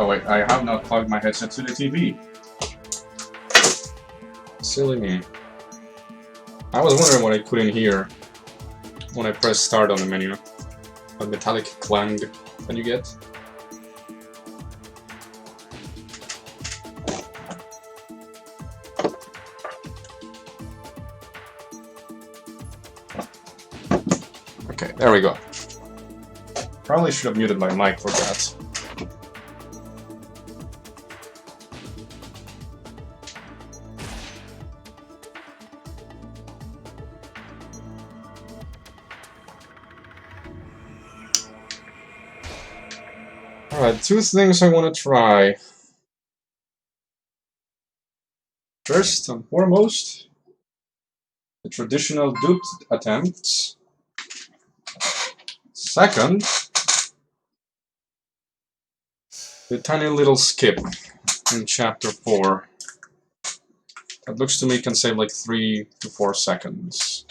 Oh wait, I have not plugged my headset to the TV. Silly me. I was wondering what I put in here when I press start on the menu. A metallic clang that you get. Okay, there we go. Probably should have muted my mic for that. Alright, two things I want to try. First and foremost, the traditional duped attempts. Second, the tiny little skip in chapter 4. That looks to me can save like 3 to 4 seconds.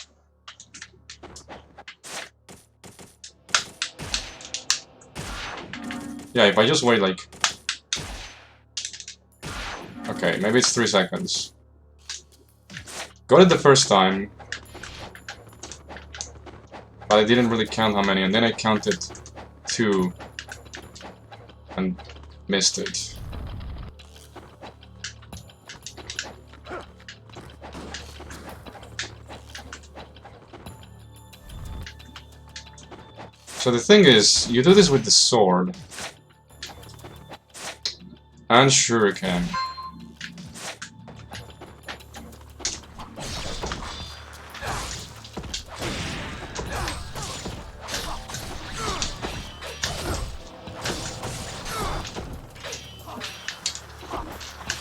Yeah, if I just wait like... Okay, maybe it's 3 seconds. Got it the first time. But I didn't really count how many, and then I counted 2. And missed it. So the thing is, you do this with the sword. And shuriken.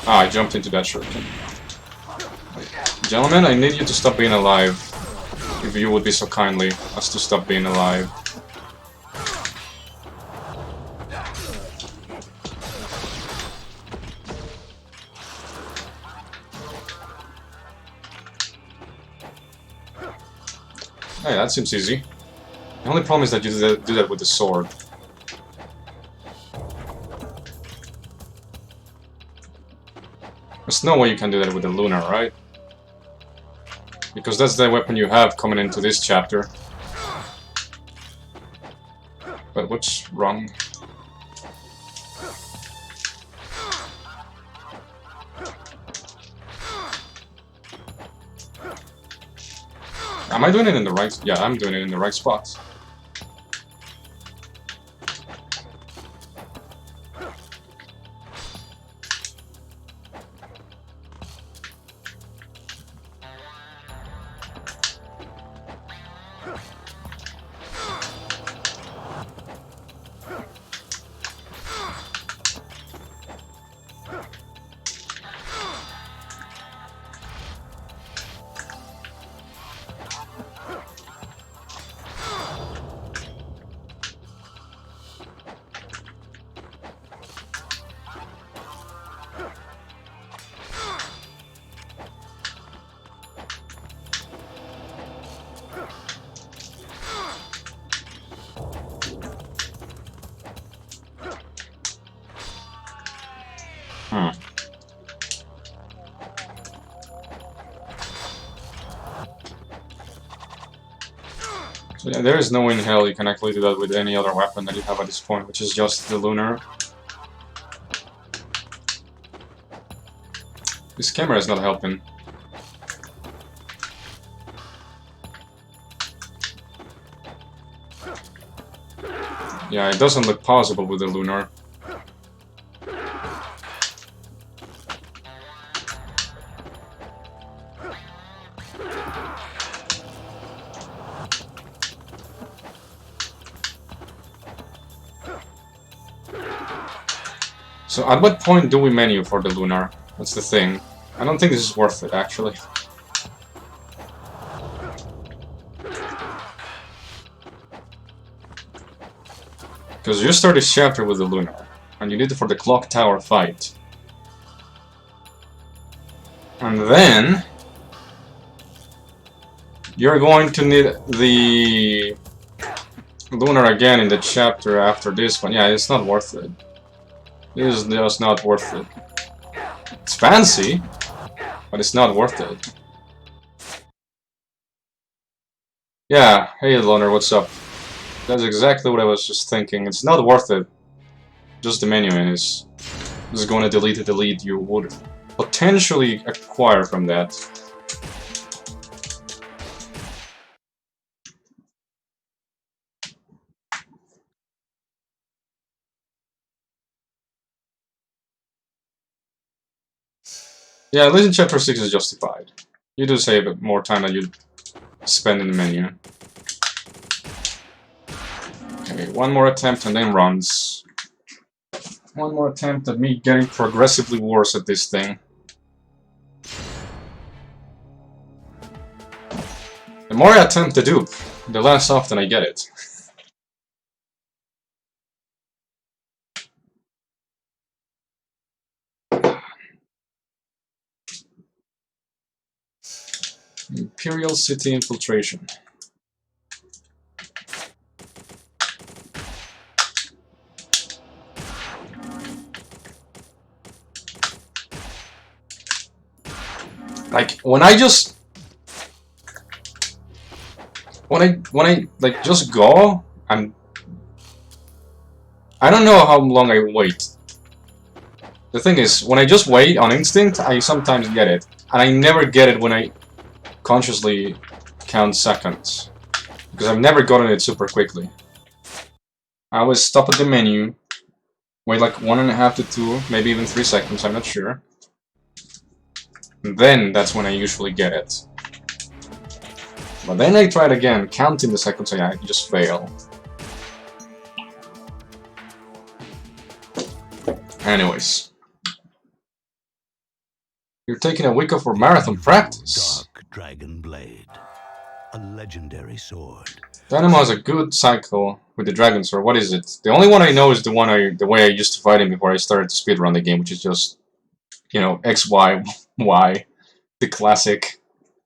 Ah, I jumped into that shuriken. Gentlemen, I need you to stop being alive. If you would be so kindly as to stop being alive. Hey, that seems easy. The only problem is that you do that with the sword. There's no way you can do that with the lunar, right? Because that's the weapon you have coming into this chapter. But what's wrong? Am I doing it in the right... Yeah, I'm doing it in the right spot. Hmm. So yeah, there is no way in hell you can actually do that with any other weapon that you have at this point, which is just the lunar. This camera is not helping. Yeah, it doesn't look possible with the lunar. So at what point do we menu for the lunar? That's the thing. I don't think this is worth it, actually. Because you start this chapter with the lunar, and you need it for the clock tower fight. And then you're going to need the lunar again in the chapter after this one. Yeah, it's not worth it. It is just not worth it. It's fancy, but it's not worth it. Yeah, hey Loner, what's up? That's exactly what I was just thinking. It's not worth it. Just the menu is going to delete the lead you would potentially acquire from that. Yeah, at least in chapter 6 is justified. You do save more time than you spend in the menu. Okay, one more attempt and then runs. One more attempt at me getting progressively worse at this thing. The more I attempt to dupe, the less often I get it. Imperial City Infiltration. Like, when I just... When I like, just go, I don't know how long I wait. The thing is, when I just wait on instinct, I sometimes get it. And I never get it when I consciously count seconds. Because I've never gotten it super quickly. I always stop at the menu, wait like 1.5 to 2, maybe even 3 seconds, I'm not sure. And then that's when I usually get it. But then I try it again, counting the seconds, I just fail. Anyways. You're taking a week off for marathon practice. Dark Dragon Blade, a legendary sword. Dynamo has a good cycle with the Dragon Sword. What is it? The only one I know is the way I used to fight him before I started to speedrun the game, which is just, you know, X, Y, Y. The classic.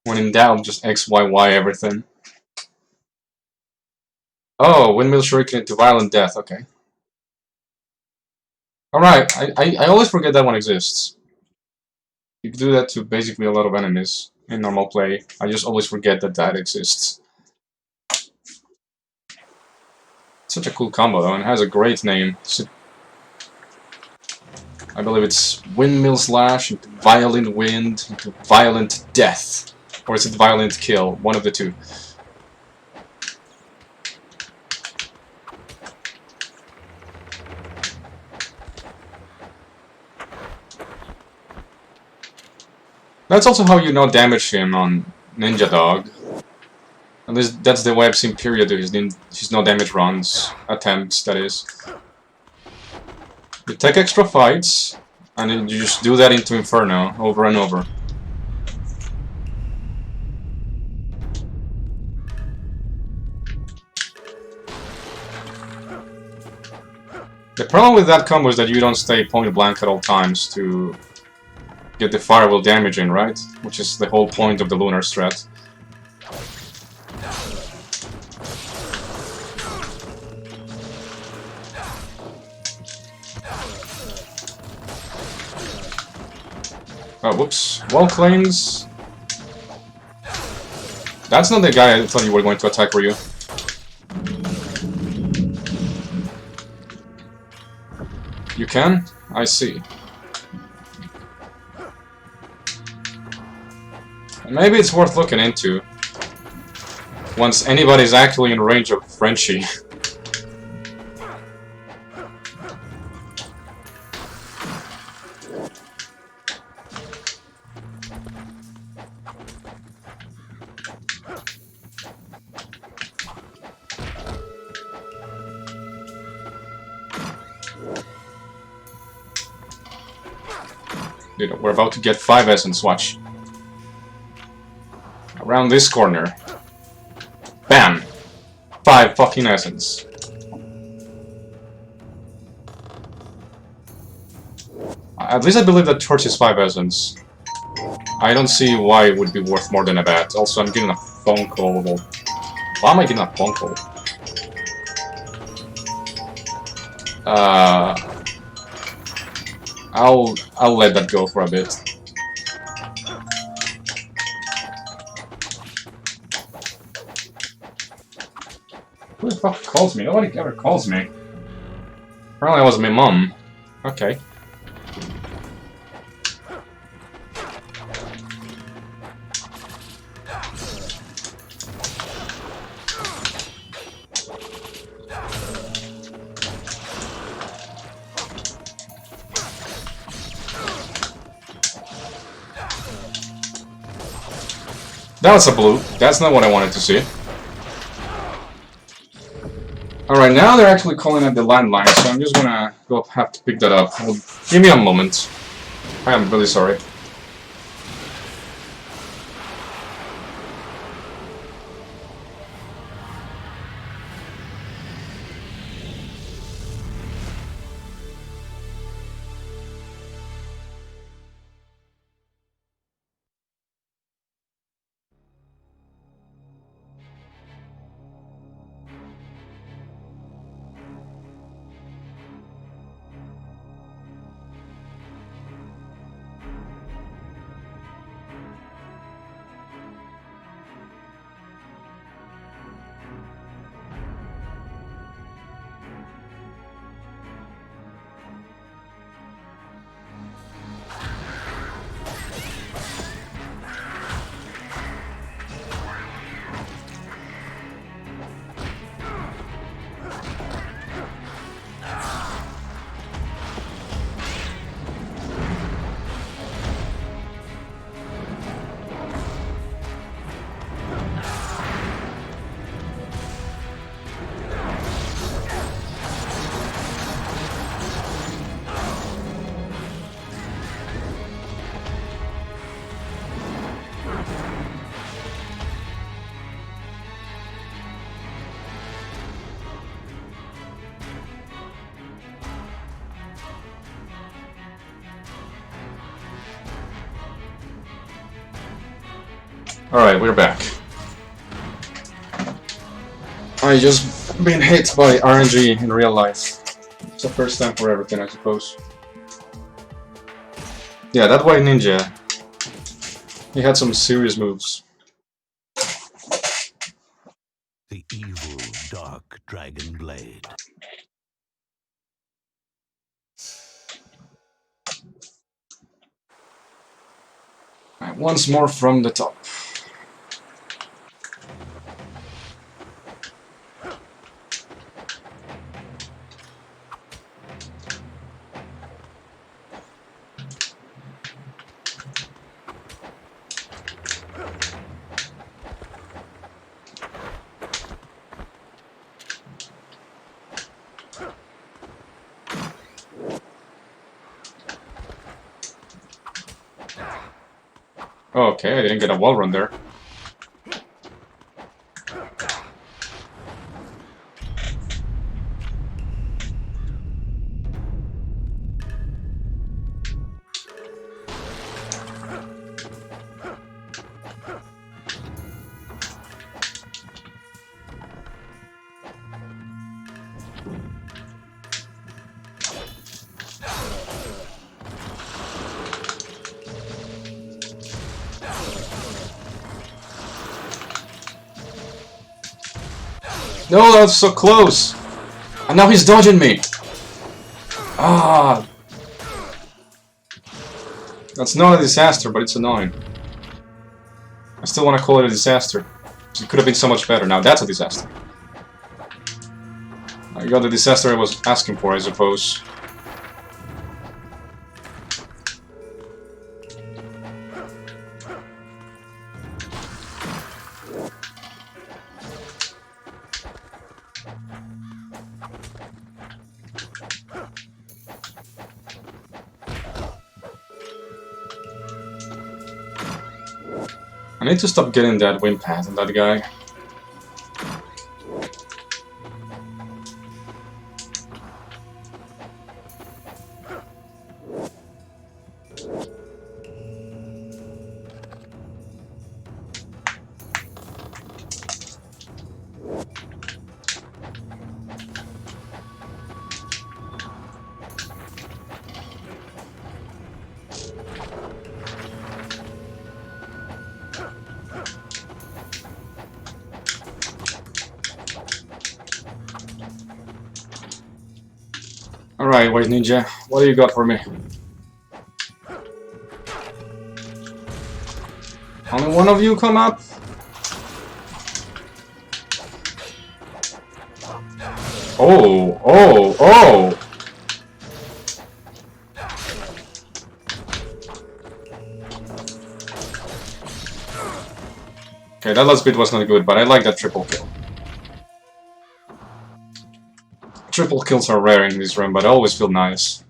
When in doubt, just X, Y, Y everything. Oh, Windmill Shuriken into Violent Death, okay. Alright, I always forget that one exists. You can do that to basically a lot of enemies in normal play. I just always forget that that exists. Such a cool combo though, and it has a great name. I believe it's Windmill Slash into Violent Wind into Violent Death. Or is it Violent Kill? One of the two. That's also how you no damage him on Ninja Dog. At least that's the way I've seen Period do his no damage runs. Attempts, that is. You take extra fights, and then you just do that into Inferno over and over. The problem with that combo is that you don't stay point blank at all times to get the firewall damage in, right? Which is the whole point of the Lunar strat. Oh, whoops. Wall claims. That's not the guy I thought you were going to attack, were you? You can? I see. Maybe it's worth looking into. Once anybody's actually in range of Frenchie. Dude, we're about to get 5 essence, watch. Around this corner. Bam! 5 fucking essence. At least I believe that torch is 5 essence. I don't see why it would be worth more than a bat. Also, I'm getting a phone call. Well, why am I getting a phone call? I'll let that go for a bit. Who the fuck calls me? Nobody ever calls me. Apparently, it was my mom. Okay. That was a blue. That's not what I wanted to see. Alright, now they're actually calling at the landline, so I'm just gonna go have to pick that up. Give me a moment. I am really sorry. Alright, we're back. I just been hit by RNG in real life. It's the first time for everything, I suppose. Yeah, that white ninja. He had some serious moves. The evil dark dragon blade. Alright, once more from the top. Okay, I didn't get a wall run there. No, that's so close! And now he's dodging me! Ah! That's not a disaster, but it's annoying. I still want to call it a disaster. It could have been so much better. Now that's a disaster. I got the disaster I was asking for, I suppose. I need to stop getting that wind path on that guy. Alright, White Ninja, what do you got for me? Only one of you come up? Oh, oh, oh! Okay, that last bit was not good, but I like that triple kill. Triple kills are rare in this run, but I always feel nice.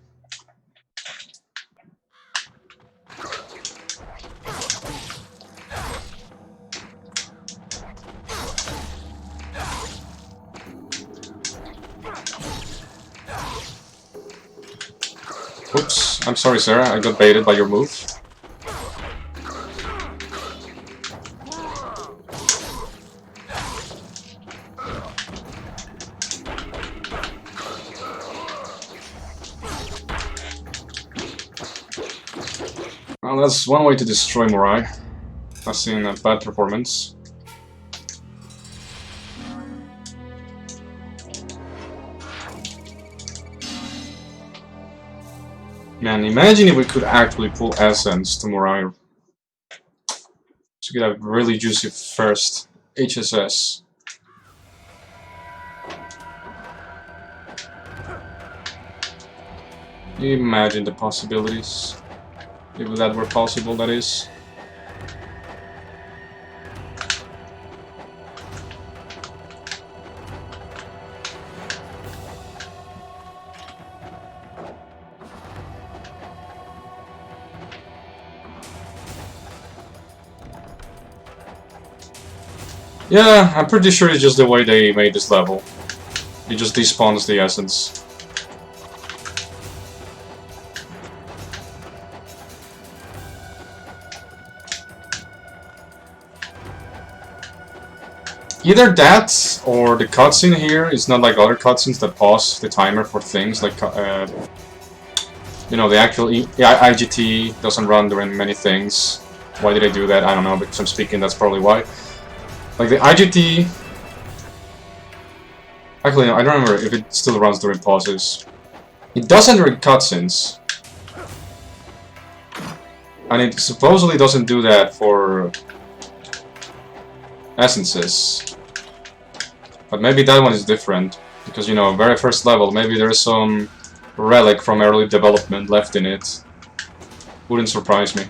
Oops, I'm sorry, sir. I got baited by your move. Well, that's one way to destroy Morai. I've seen a bad performance. Man, imagine if we could actually pull Essence to Morai. To get a really juicy first HSS. Imagine the possibilities. If that were possible, that is. Yeah, I'm pretty sure it's just the way they made this level. It just despawns the essence. Either that, or the cutscene here is not like other cutscenes that pause the timer for things, like, you know, the actual IGT doesn't run during many things. Why did I do that? I don't know, because I'm speaking, that's probably why. Like, the IGT... Actually, no, I don't remember if it still runs during pauses. It doesn't during cutscenes. And it supposedly doesn't do that for essences. But maybe that one is different. Because, you know, very first level, maybe there's some relic from early development left in it. Wouldn't surprise me.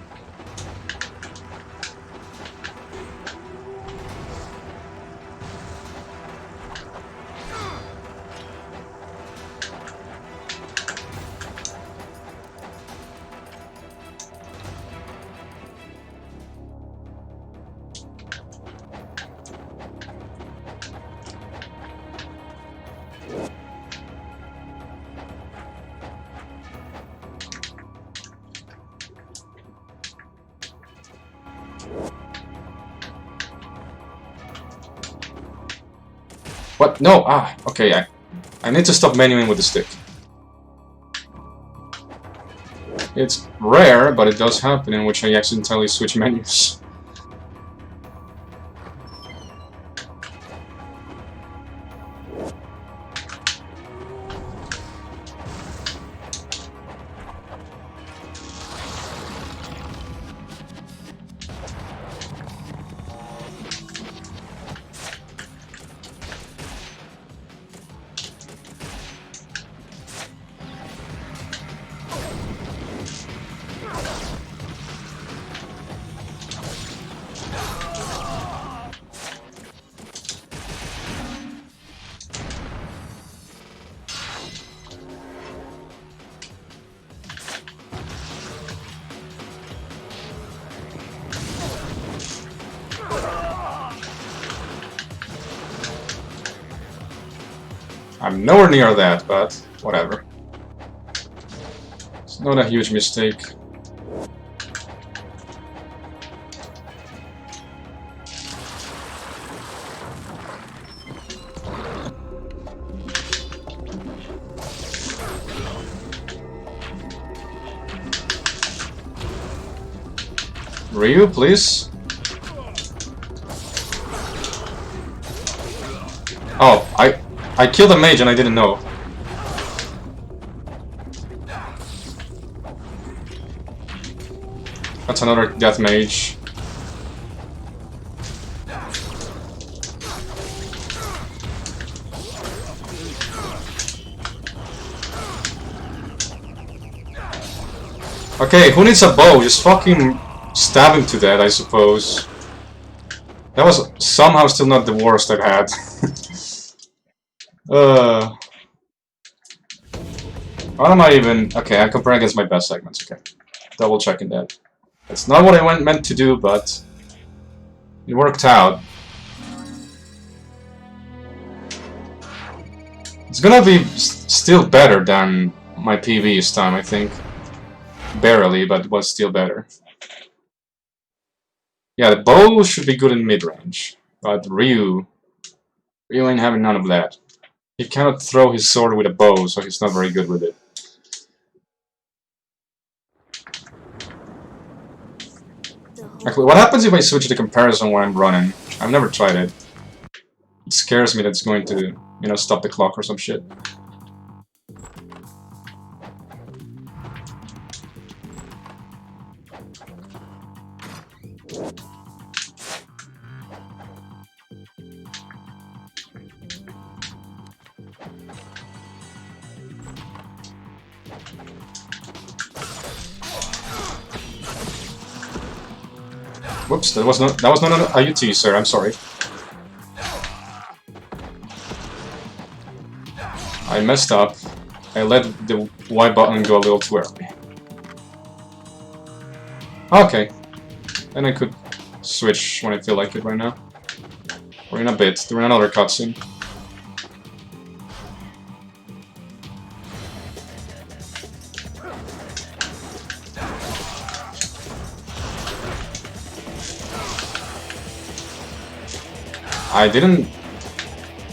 What? No! Ah, okay, I need to stop menuing with the stick. It's rare, but it does happen in which I accidentally switch menus. I'm nowhere near that, but whatever. It's not a huge mistake. Ryu, please? Oh, I killed a mage and I didn't know. That's another death mage. Okay, who needs a bow? Just fucking stab him to death, I suppose. That was somehow still not the worst I've had. What am I even... Okay, I compare against my best segments, okay. Double checking that. That's not what I meant to do, but... it worked out. It's gonna be still better than my PV this time, I think. Barely, but it was still better. Yeah, the bow should be good in mid-range. But Ryu ain't having none of that. He cannot throw his sword with a bow, so he's not very good with it. Actually, what happens if I switch the comparison when I'm running? I've never tried it. It scares me that it's going to, you know, stop the clock or some shit. Whoops, that was not a UT, sir. I'm sorry. I messed up. I let the Y button go a little too early. Okay. Then I could switch when I feel like it right now. Or in a bit, during another cutscene. I didn't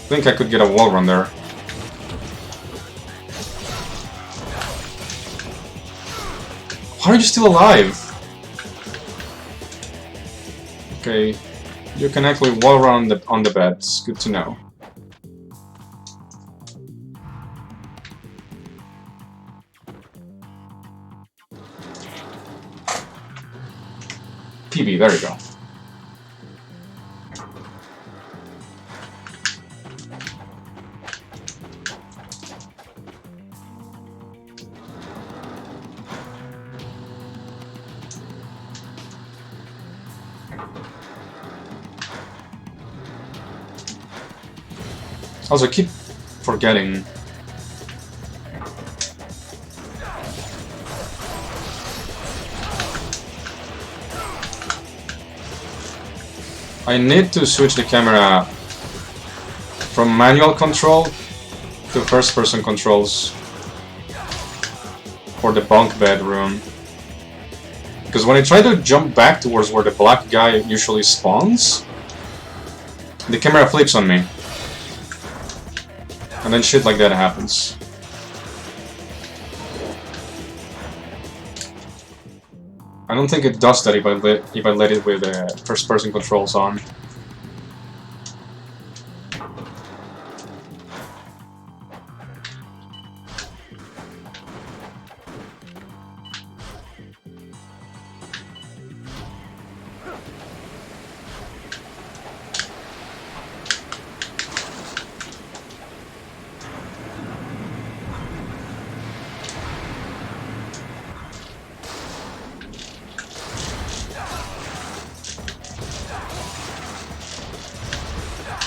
think I could get a wall run there. How are you still alive? Okay, you can actually wall run on the bed. It's good to know. PB, there you go. Also, I keep forgetting. I need to switch the camera from manual control to first-person controls for the bunk bedroom. Because when I try to jump back towards where the black guy usually spawns, the camera flips on me. And then shit like that happens. I don't think it does that if I let it with first-person controls on.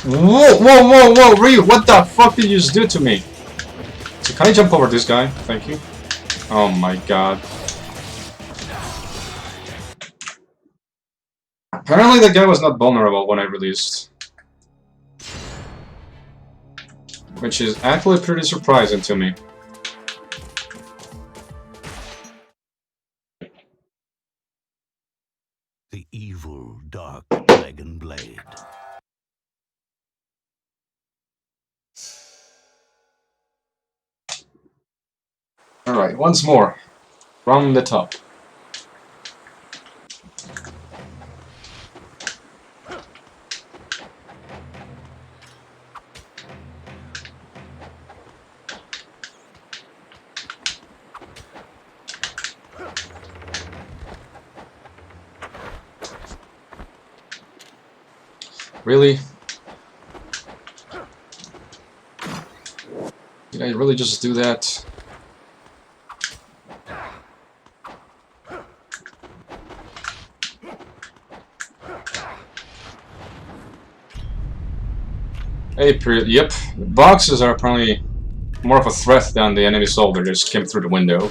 Whoa, whoa, whoa, whoa, Ryu, what the fuck did you just do to me? So can I jump over this guy? Thank you. Oh my god. Apparently the guy was not vulnerable when I released. which is actually pretty surprising to me. The evil dark dragon blade. Alright, once more. From the top. Really? Did I really just do that? Hey, period. Yep. The boxes are apparently more of a threat than the enemy soldier just came through the window.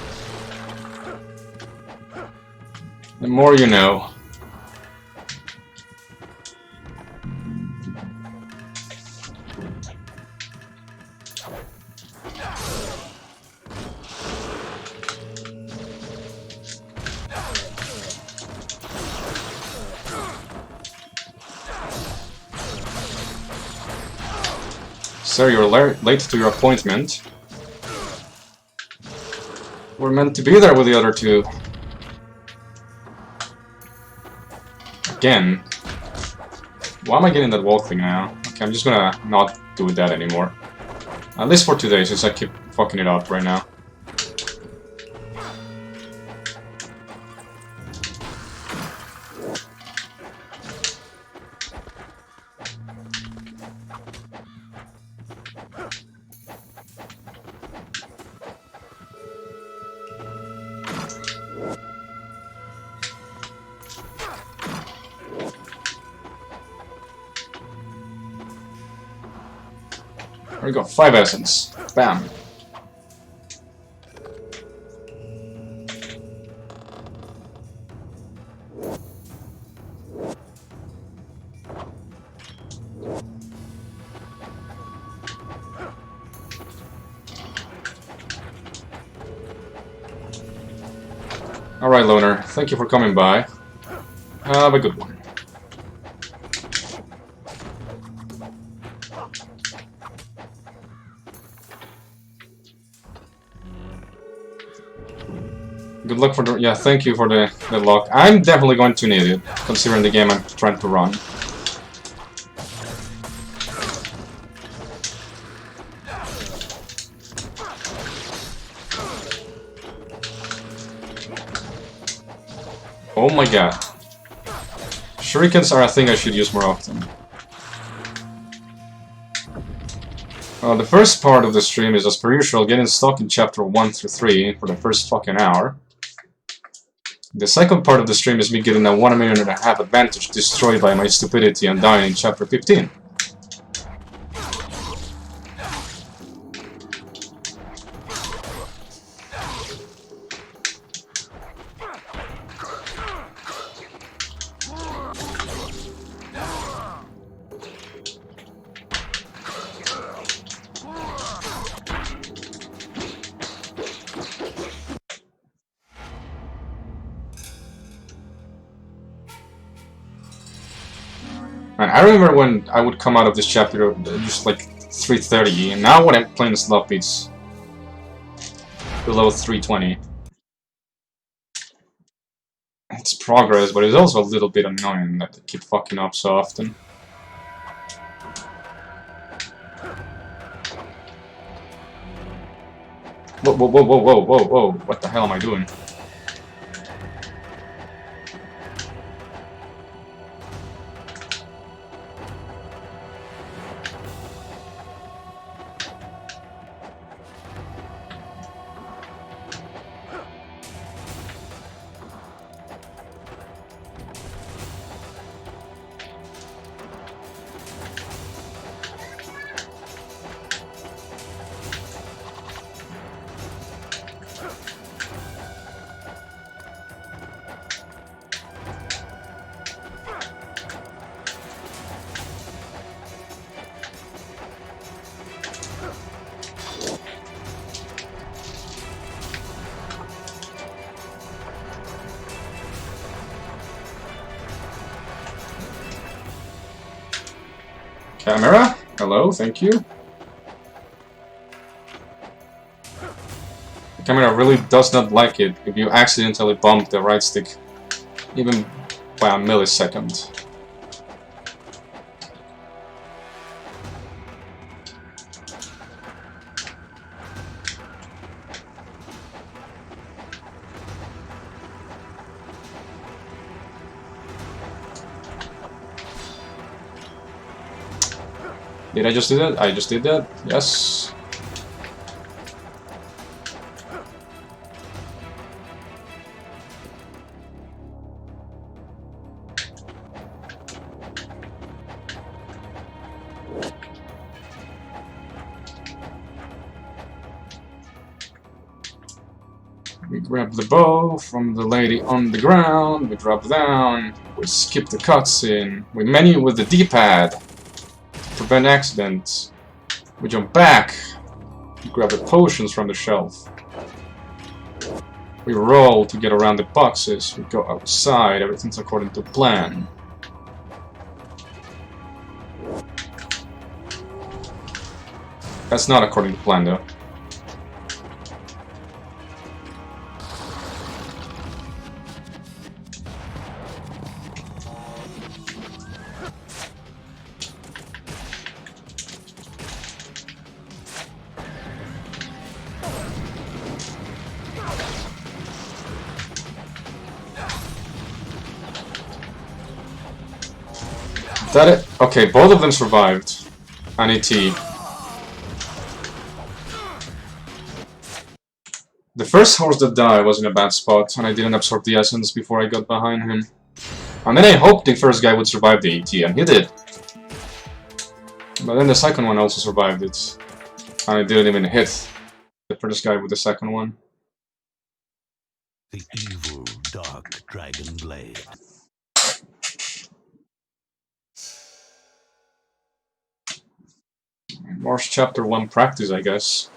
The more you know. Sir, you're late to your appointment. We're meant to be there with the other two. Again. Why am I getting that wall thing now? Okay, I'm just gonna not do that anymore. At least for today, since I keep fucking it up right now. There we go, 5 essence. Bam. Alright, Loner, thank you for coming by. Have a good one. Good luck for the... yeah, thank you for the luck. I'm definitely going to need it, considering the game I'm trying to run. Oh my god. Shurikens are a thing I should use more often. The first part of the stream is, as per usual, getting stuck in chapter 1 through 3 for the first fucking hour. The second part of the stream is me getting a 1.5 minute advantage destroyed by my stupidity and dying in chapter 15. And I remember when I would come out of this chapter just like 3:30, and now when I'm playing Slop, it's below 3:20. It's progress, but it's also a little bit annoying that they keep fucking up so often. Whoa, whoa, whoa, whoa, whoa, whoa, whoa, what the hell am I doing? Camera? Hello, thank you. The camera really does not like it if you accidentally bump the right stick, even by a millisecond. Did I just do that? I just did that? Yes. We grab the bow from the lady on the ground, we drop down, we skip the cutscene, we menu with the D-pad to prevent accidents, we jump back, we grab the potions from the shelf, we roll to get around the boxes, we go outside, everything's according to plan. That's not according to plan though. That it? Okay, both of them survived. I need tea. The first horse that died was in a bad spot, and I didn't absorb the essence before I got behind him. And then I hoped the first guy would survive the AT, and he did. But then the second one also survived it. And I didn't even hit the first guy with the second one. The evil dark dragon blade. More chapter 1 practice, I guess.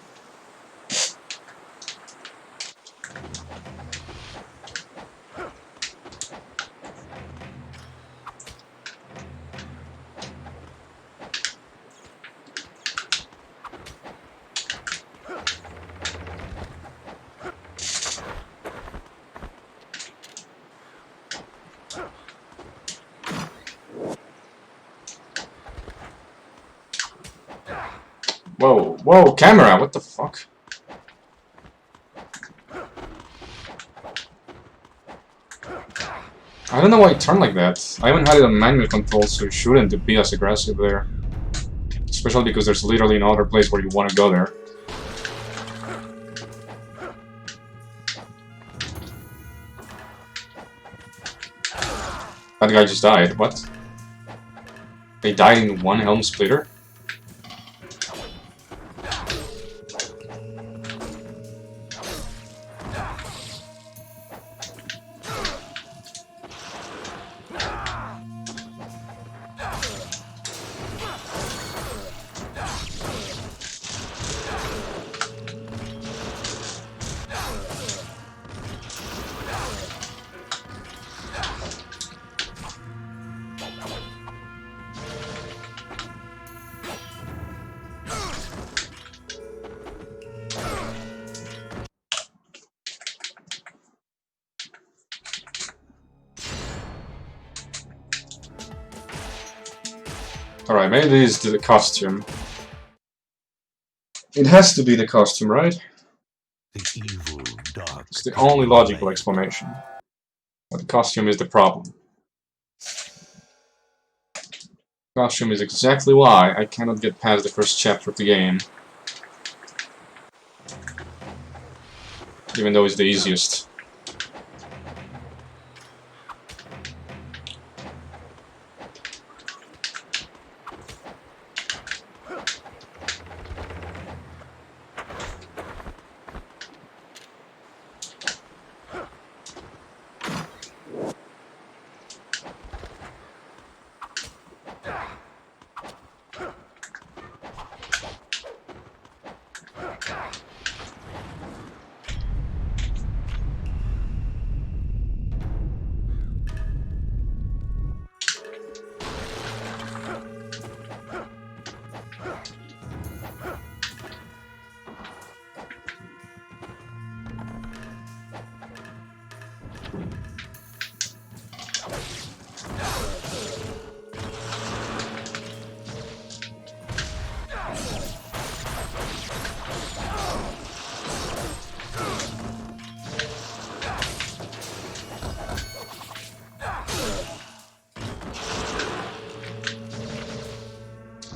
Whoa, whoa, camera, what the fuck? I don't know why it turned like that. I haven't had it on manual control, so it shouldn't be as aggressive there. Especially because there's literally no other place where you want to go there. That guy just died, what? They died in one helm splitter? Alright, maybe it's the costume. It has to be the costume, right? The evil dark. It's the only logical explanation. But the costume is the problem. Costume is exactly why I cannot get past the first chapter of the game. Even though it's the easiest.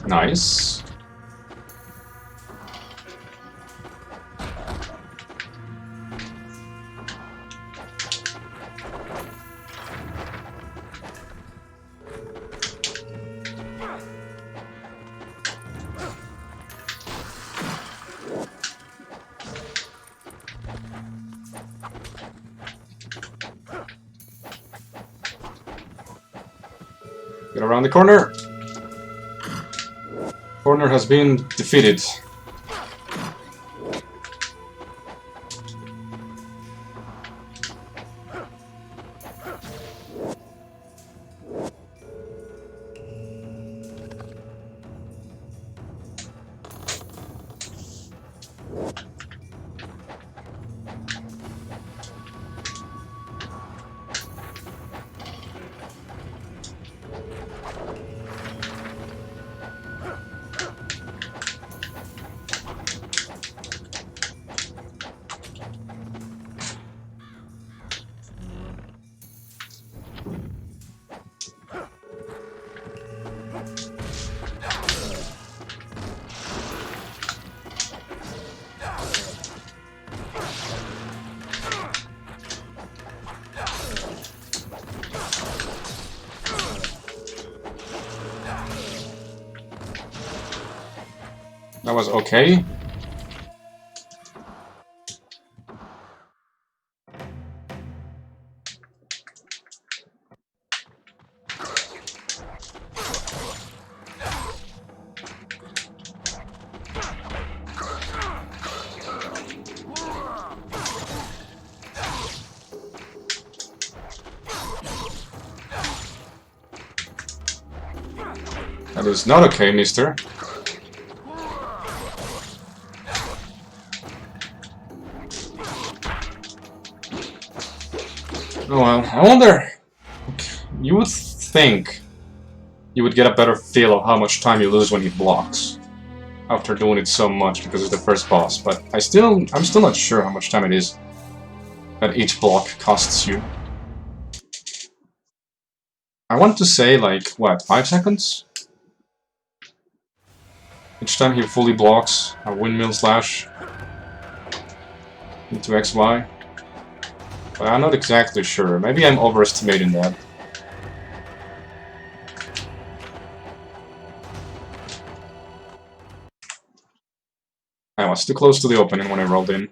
Nice. Get around the corner. Corner has been defeated. That was okay. That is not okay, mister. Oh well, I wonder... You would think you would get a better feel of how much time you lose when he blocks. After doing it so much because it's the first boss, but I'm still not sure how much time it is that each block costs you. I want to say like, what, 5 seconds? Each time he fully blocks a windmill slash into XY. But I'm not exactly sure. Maybe I'm overestimating that. I was too close to the opening when I rolled in.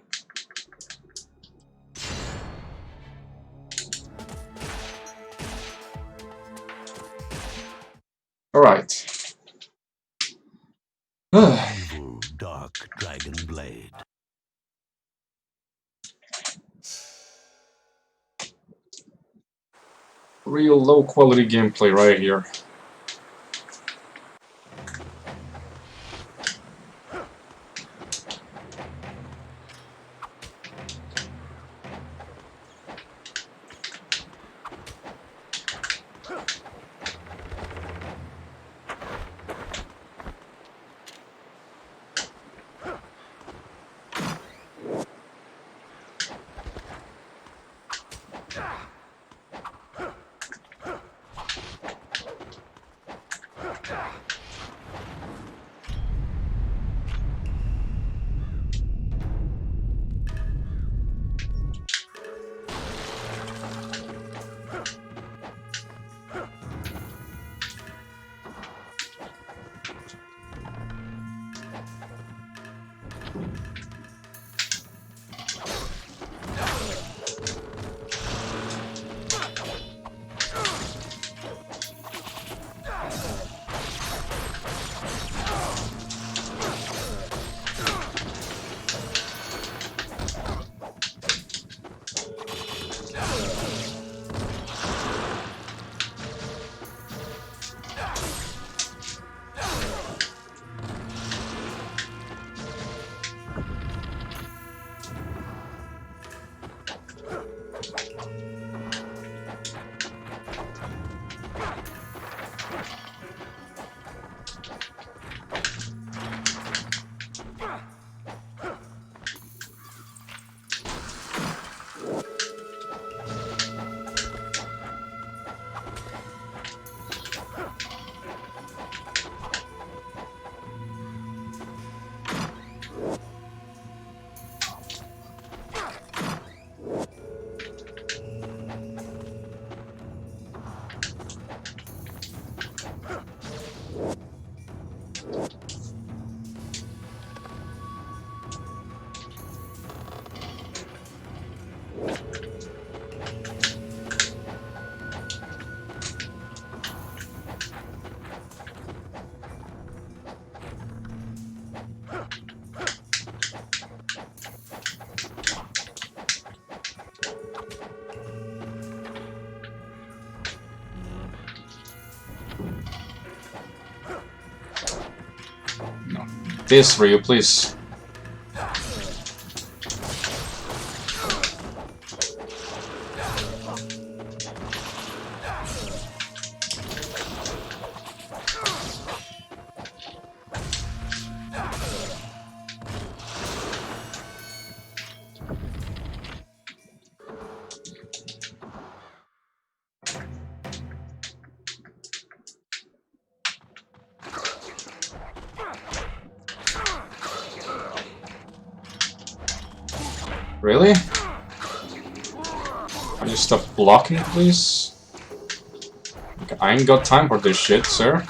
Alright. Evil dark dragon blade. Real low quality gameplay right here. No. This, Ryu, please. Really? Can you stop blocking, please? Okay, I ain't got time for this shit, sir.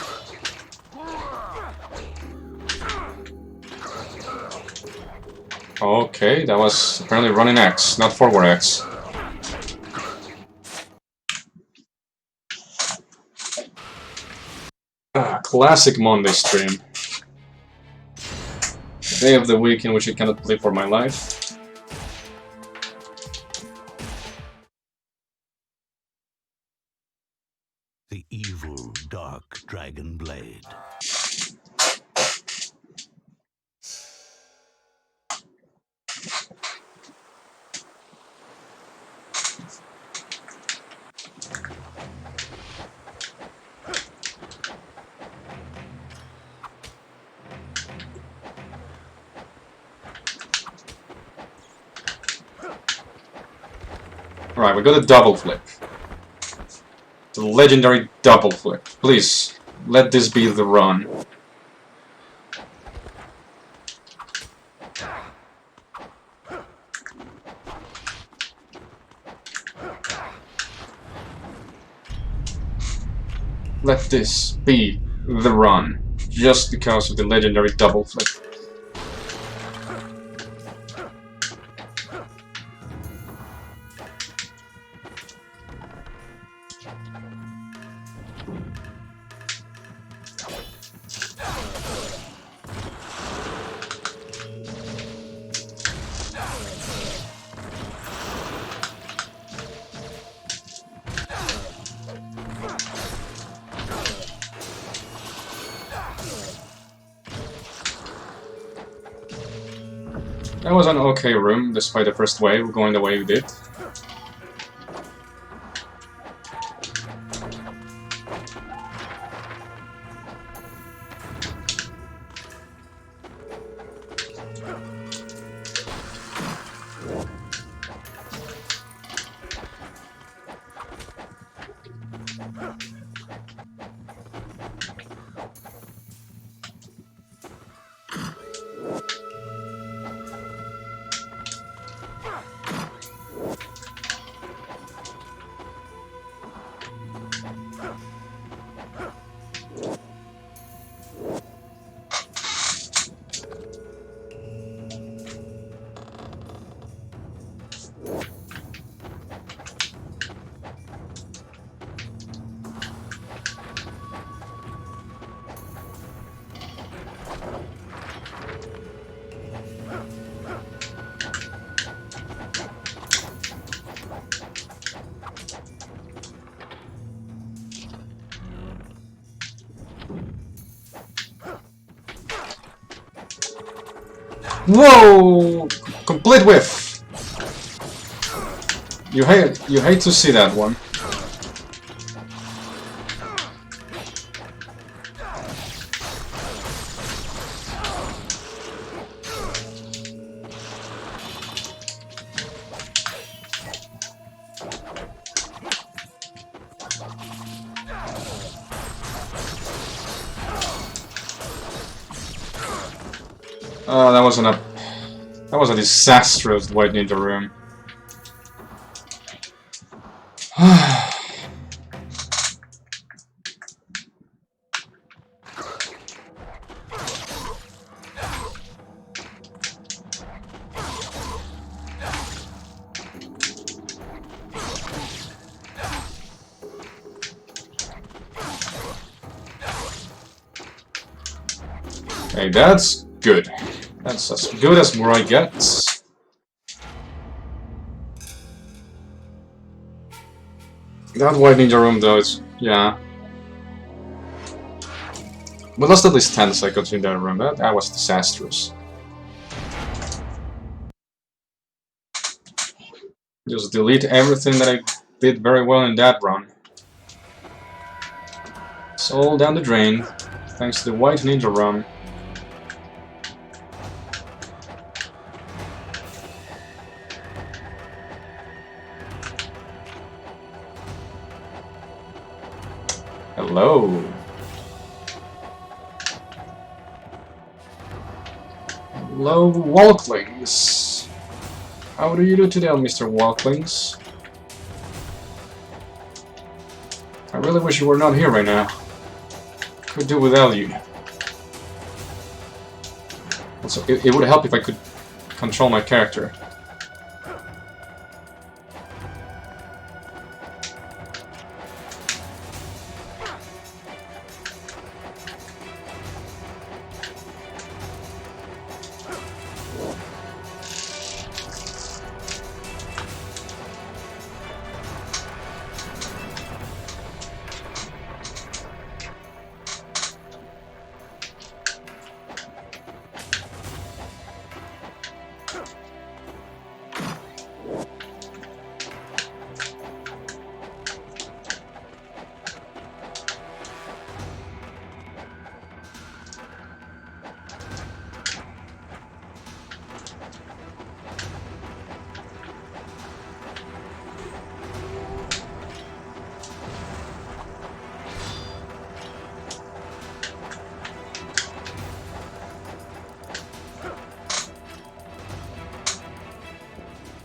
Okay, that was apparently running X, not forward X. Ah, classic Monday stream. Day of the week in which I cannot play for my life. The evil, dark dragon blade. Alright, we got a double flip. The legendary double flip. Please, let this be the run. Let this be the run. Just because of the legendary double flip. That was an okay room, despite the first wave going the way it did. Whoa! Complete whiff! You hate to see that one. That was a disastrous White Ninja room. Okay, that's good. That's as good as Murai gets. That white ninja room though is... yeah. We lost at least 10 seconds in that room. That was disastrous. Just delete everything that I did very well in that run. It's all down the drain, thanks to the white ninja run. Hello. Hello, Walklings. How do you do today, Mr. Walklings? I really wish you were not here right now. Could do without you. Also, it would help if I could control my character.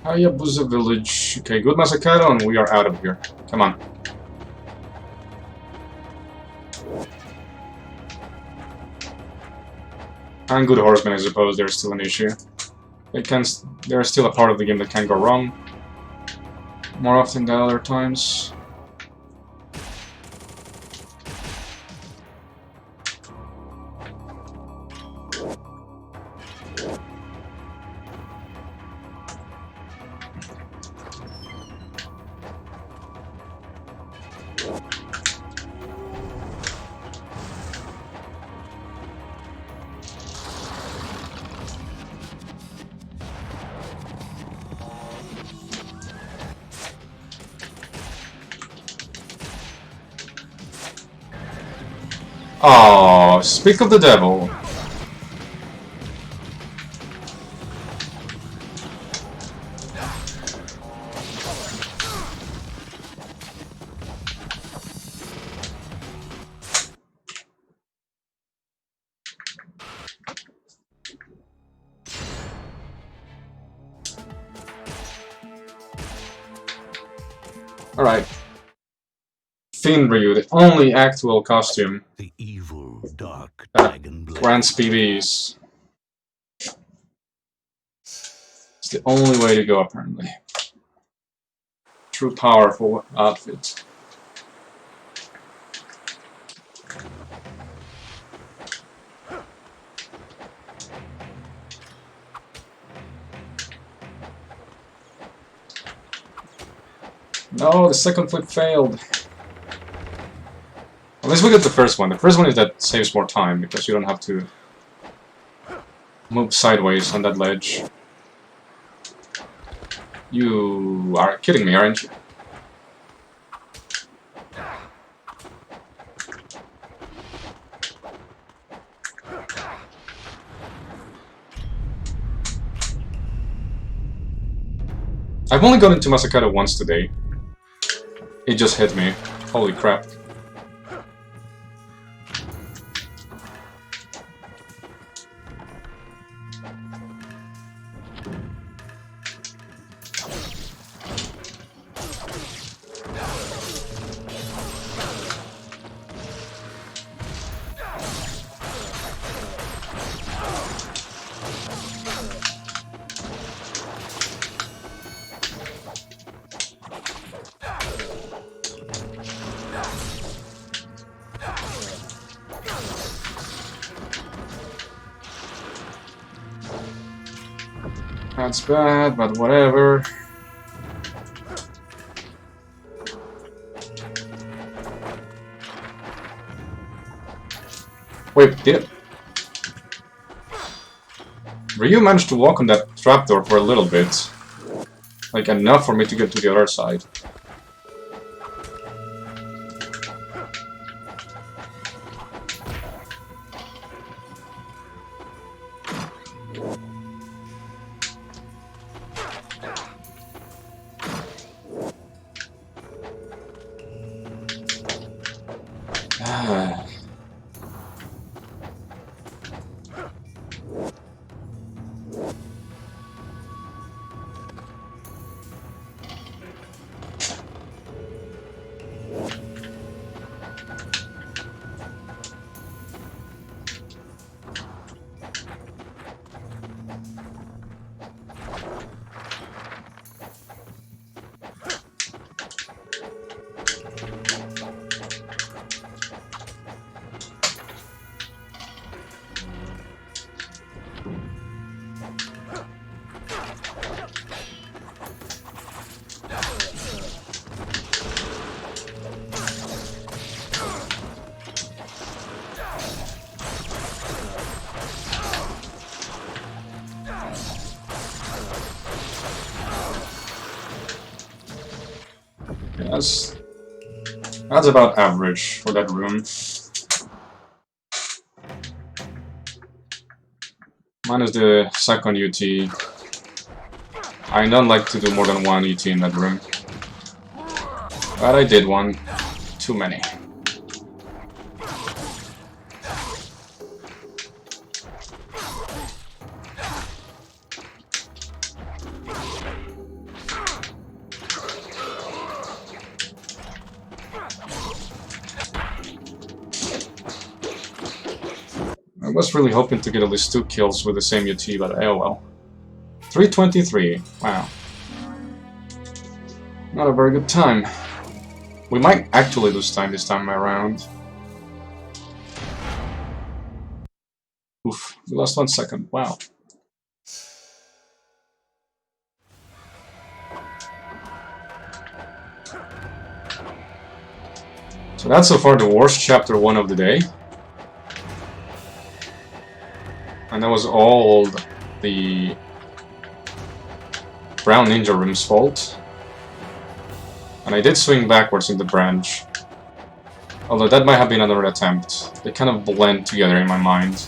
Hayabusa village. Okay, good Masakado, and we are out of here. Come on. And good horsemen, I suppose, there's still an issue. They're still a part of the game that can go wrong. More often than other times. Oh, speak of the devil. Alright. Finryu, the only actual costume The evil dark that dragon blade. grants PBs. It's the only way to go, apparently. True powerful outfit. No, the second flip failed. At least we get the first one. The first one is that saves more time, because you don't have to move sideways on that ledge. You are kidding me, aren't you? I've only gone into Masakado once today. It just hit me. Holy crap. That's bad, but whatever. Wait, did it? Ryu managed to walk on that trapdoor for a little bit. Like enough for me to get to the other side. Yes. That's about average for that room. Minus the second UT. I don't like to do more than one UT in that room. But I did one. Too many. I was really hoping to get at least 2 kills with the same UT, but oh well. 323. Wow. Not a very good time. We might actually lose time this time around. Oof, we lost 1 second. Wow. So that's so far the worst chapter 1 of the day. And that was all the Brown Ninja Room's fault. And I did swing backwards in the branch. Although that might have been another attempt. They kind of blend together in my mind.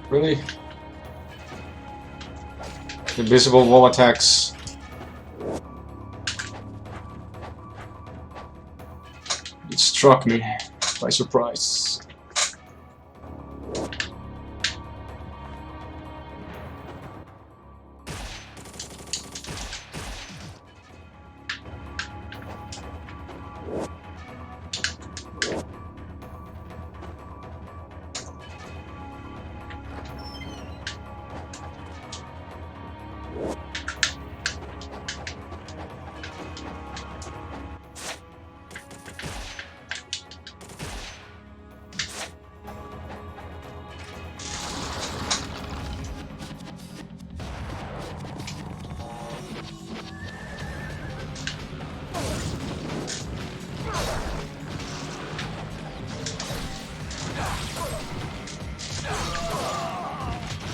Really? Invisible wall attacks. It struck me by surprise.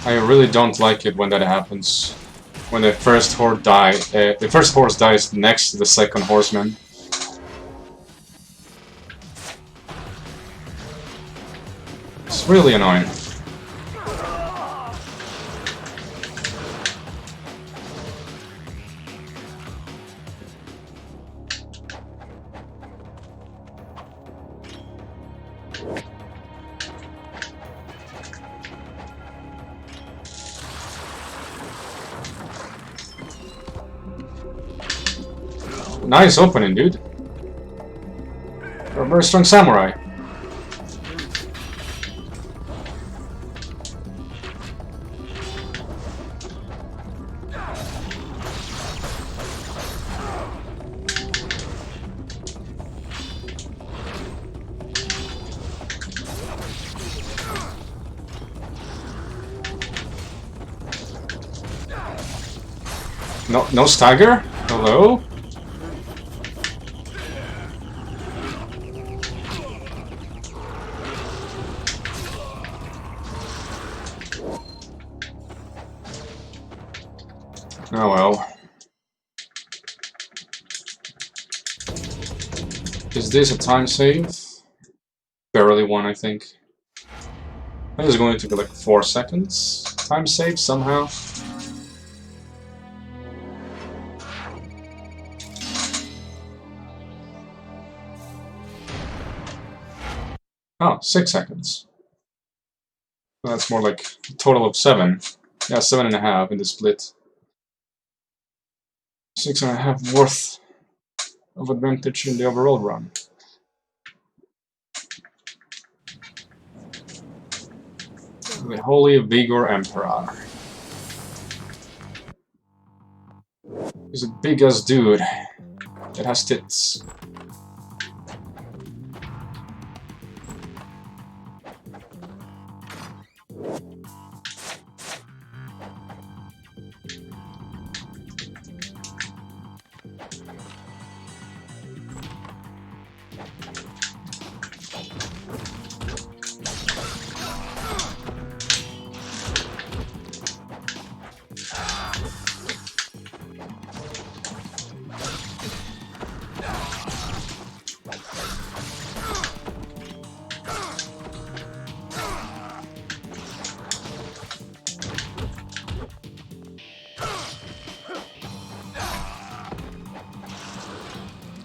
I really don't like it when that happens. When the first horse dies next to the second horseman. It's really annoying. Nice opening, dude. You're a very strong samurai. No stagger? Hello? Oh well. Is this a time save? Barely one, I think. I think it's going to be like 4 seconds. Time save somehow. Oh, 6 seconds. That's more like a total of 7. Yeah, 7.5 in the split. 6.5 worth of advantage in the overall run. The Holy Vigor Emperor. He's a big ass dude that has tits.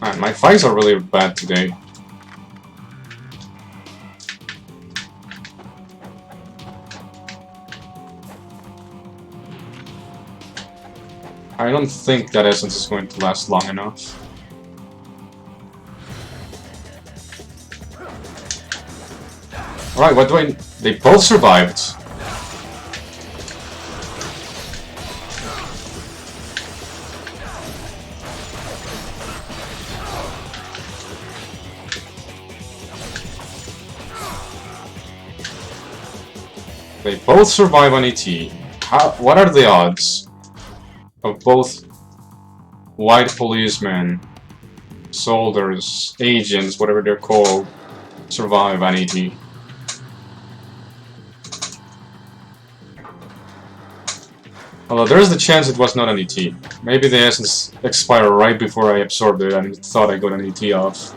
Man, my fights are really bad today. I don't think that essence is going to last long enough. Alright, what do I... They both survived. They both survive on ET. What are the odds of both white policemen, soldiers, agents, whatever they're called, survive on ET? Although there's the chance it was not an ET. Maybe the essence expired right before I absorbed it and thought I got an ET off.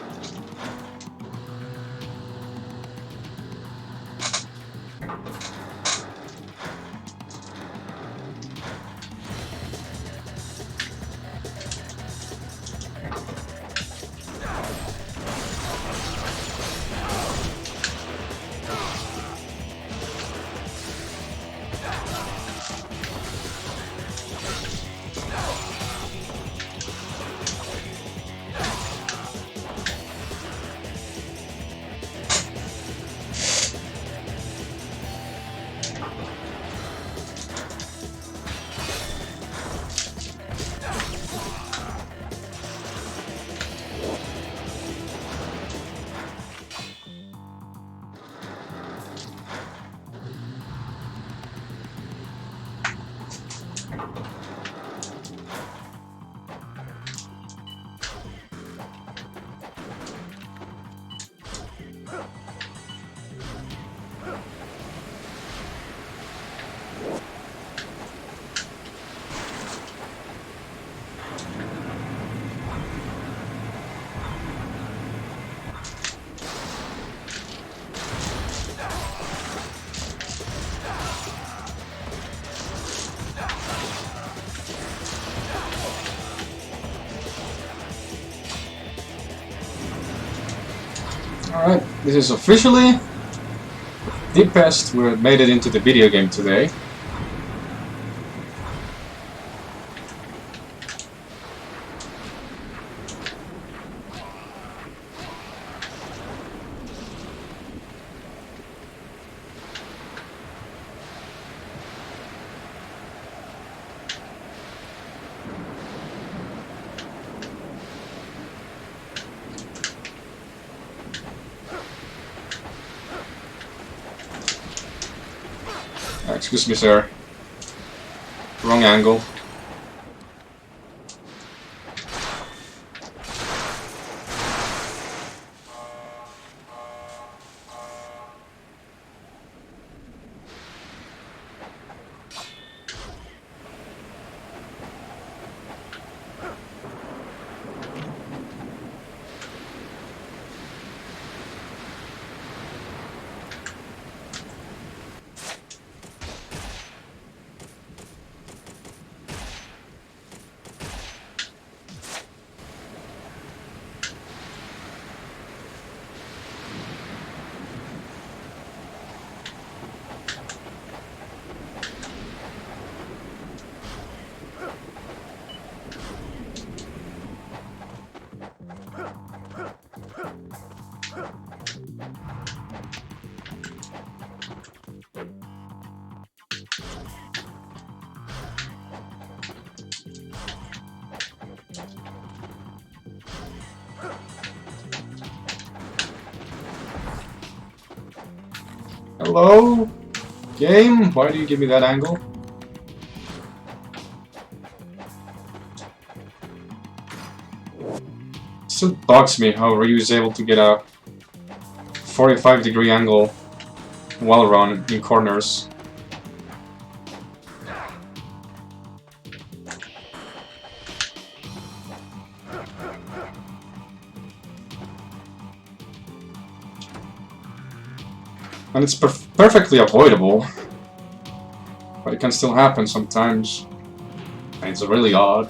Alright, this is officially the best we made it into the video game today. Excuse me, sir. Wrong angle. Hello? Game? Why do you give me that angle? Still bugs me how Ryu is able to get a 45-degree angle while run in corners. And it's perfectly avoidable, but it can still happen sometimes, and it's really odd.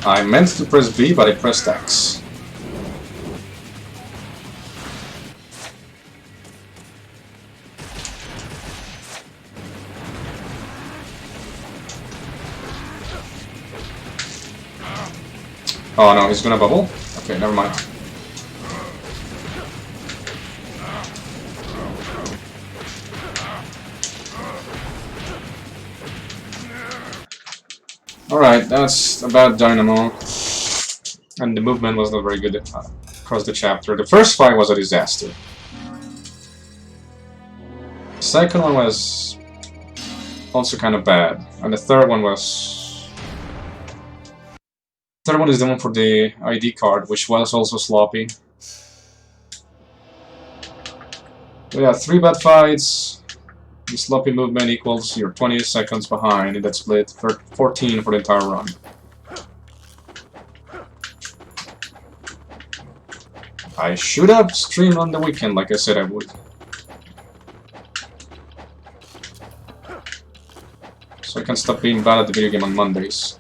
I meant to press B, but I pressed X. Oh no, he's gonna bubble? Okay, never mind. Alright, that's about Dynamo. And the movement was not very good across the chapter. The first fight was a disaster. The second one was also kind of bad. And the third one was... The third one is the one for the ID card, which was also sloppy. But yeah, 3 bad fights. The sloppy movement equals you're 20 seconds behind in that split, 14 for the entire run. I should have streamed on the weekend like I said I would. So I can stop being bad at the video game on Mondays.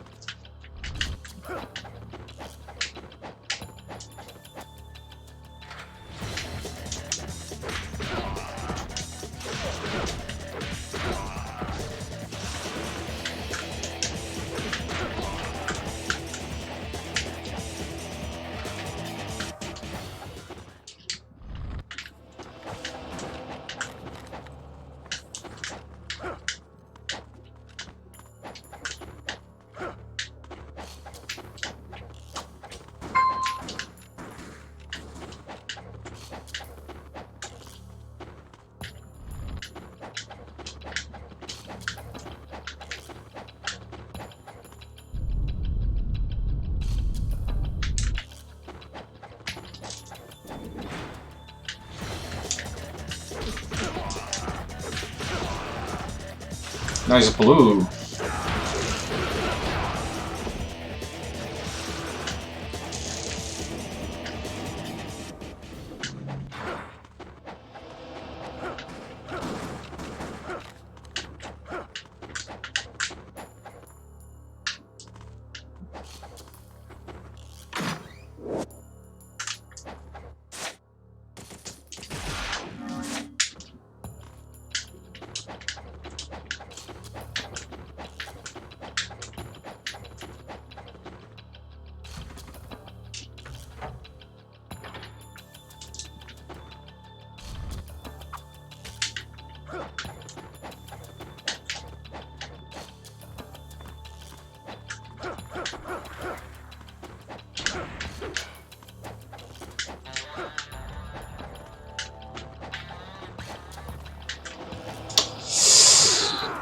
Nice blue.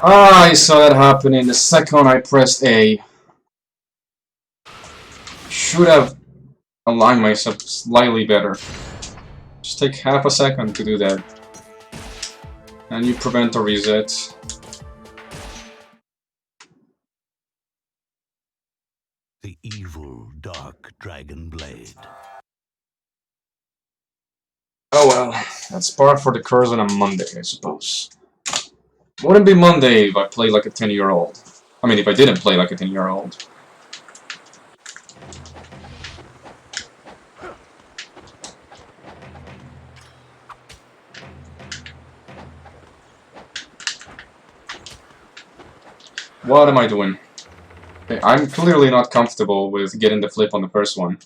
Ah, I saw that happening the second I pressed A. Should have aligned myself slightly better. Just take half a second to do that. And you prevent a reset. The evil dark dragon blade. Oh well, that's par for the course on a Monday, I suppose. Wouldn't be Monday if I played like a 10-year-old. I mean, if I didn't play like a 10-year-old. What am I doing? Okay, I'm clearly not comfortable with getting the flip on the first one.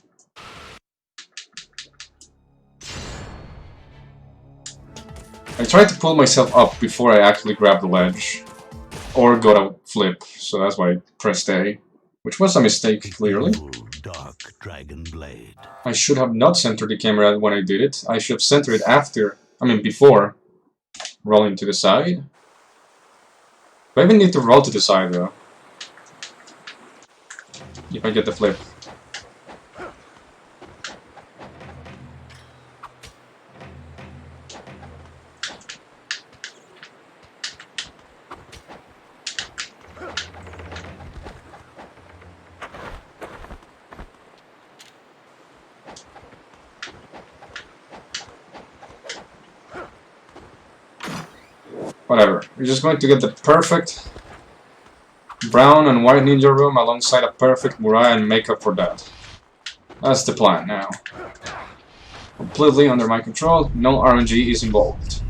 I tried to pull myself up before I actually grabbed the ledge. Or got a flip, so that's why I pressed A. Which was a mistake, clearly. Dark dragon blade. I should have not centered the camera when I did it. I should have centered it after, before rolling to the side. Do I even need to roll to the side, though? If I get the flip. Whatever. We're just going to get the perfect brown and white ninja room alongside a perfect Murai and make up for that. That's the plan now. Completely under my control, no RNG is involved.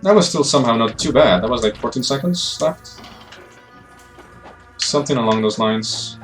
That was still somehow not too bad. That was like 14 seconds left. Something along those lines.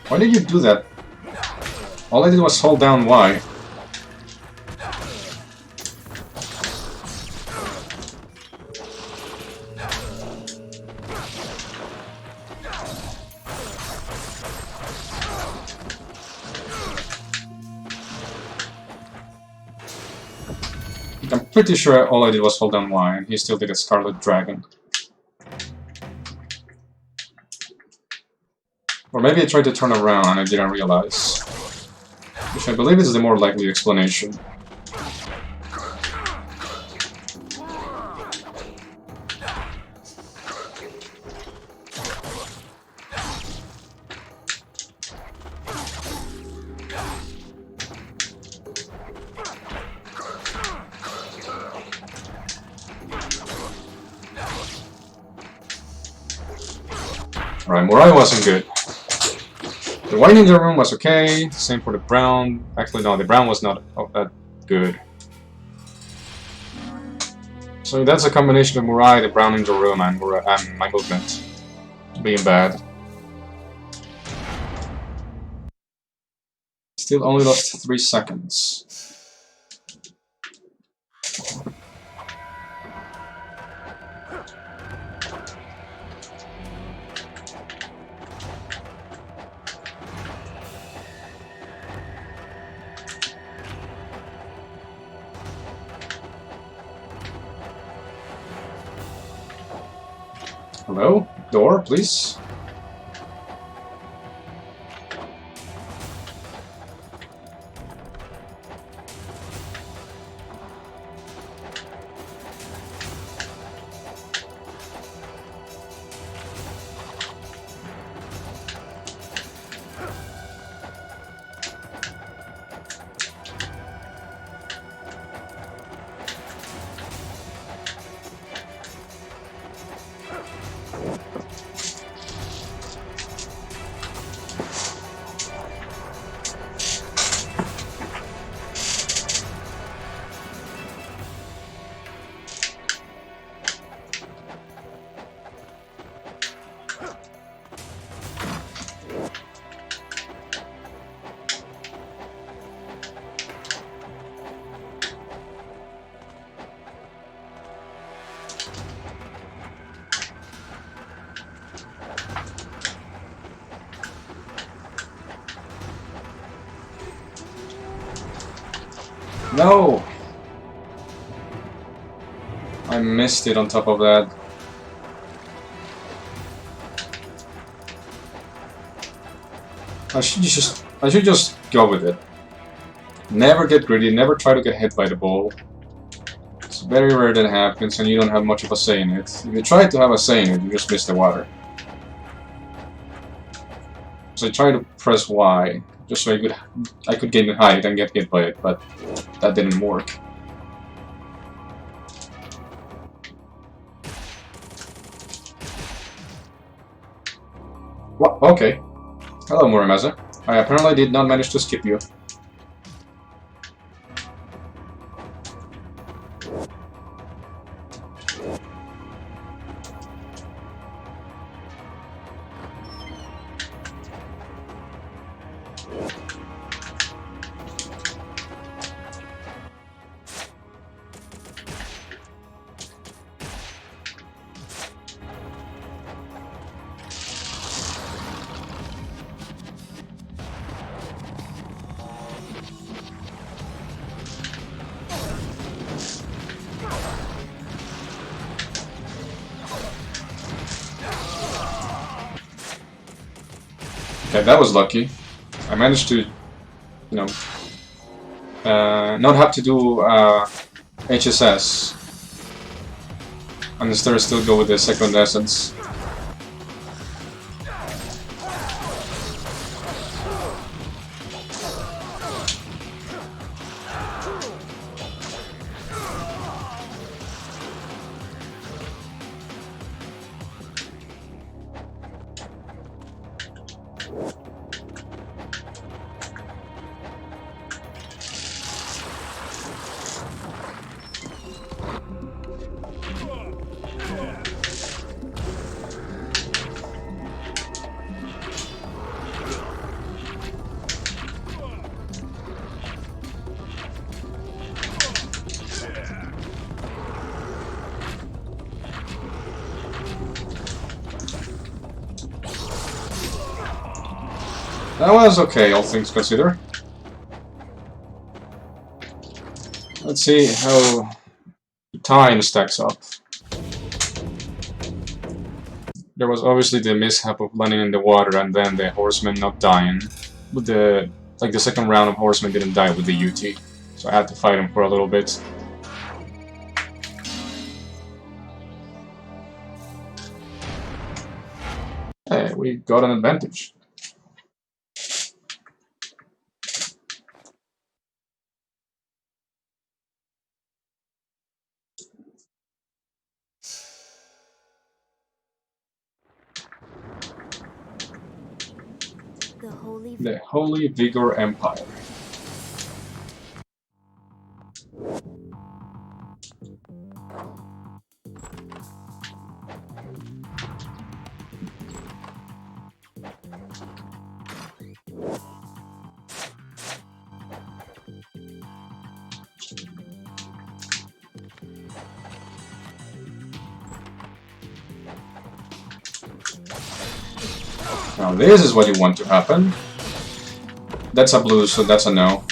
Why did you do that? All I did was hold down Y. I'm pretty sure all I did was hold down Y and he still did a Scarlet Dragon. Or maybe I tried to turn around and I didn't realize. Which I believe is the more likely explanation. Alright, Murai wasn't good. The white ninja room was okay, same for the brown. Actually, no, the brown was not that good. So that's a combination of Murai, the Brown Ninja Room, and my movement being bad. Still only lost 3 seconds. Hello? Door, please? No! I missed it on top of that. I should just go with it. Never get greedy, never try to get hit by the ball. It's very rare that happens and you don't have much of a say in it. If you try to have a say in it, you just miss the water. So I tried to press Y, just so I could gain height and get hit by it, but that didn't work. What? Okay. Hello, Muramasa. I apparently did not manage to skip you. Okay, that was lucky. I managed to, not have to do HSS. And instead still go with the second essence. That was okay, all things considered. Let's see how time stacks up. There was obviously the mishap of landing in the water and then the horseman not dying. With the second round of horseman didn't die with the UT. So I had to fight him for a little bit. Hey, we got an advantage. The Holy Vigor Empire. Now this is what you want to happen. That's a blue, so that's a no.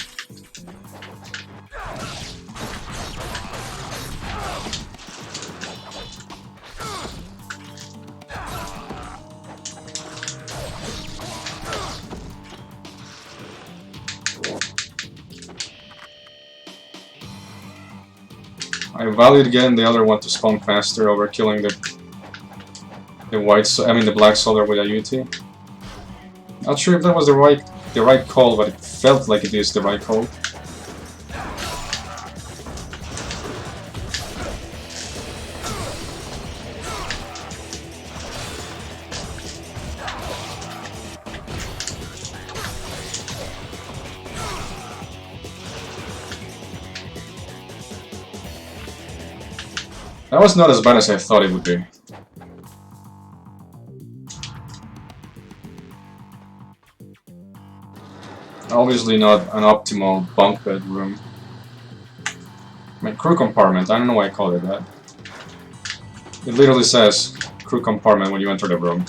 I valued getting the other one to spawn faster over killing the the black soldier with a UT. Not sure if that was the right call, but it felt like it is the right call. That was not as bad as I thought it would be. Obviously not an optimal bunk bed room. My crew compartment, I don't know why I call it that. It literally says crew compartment when you enter the room.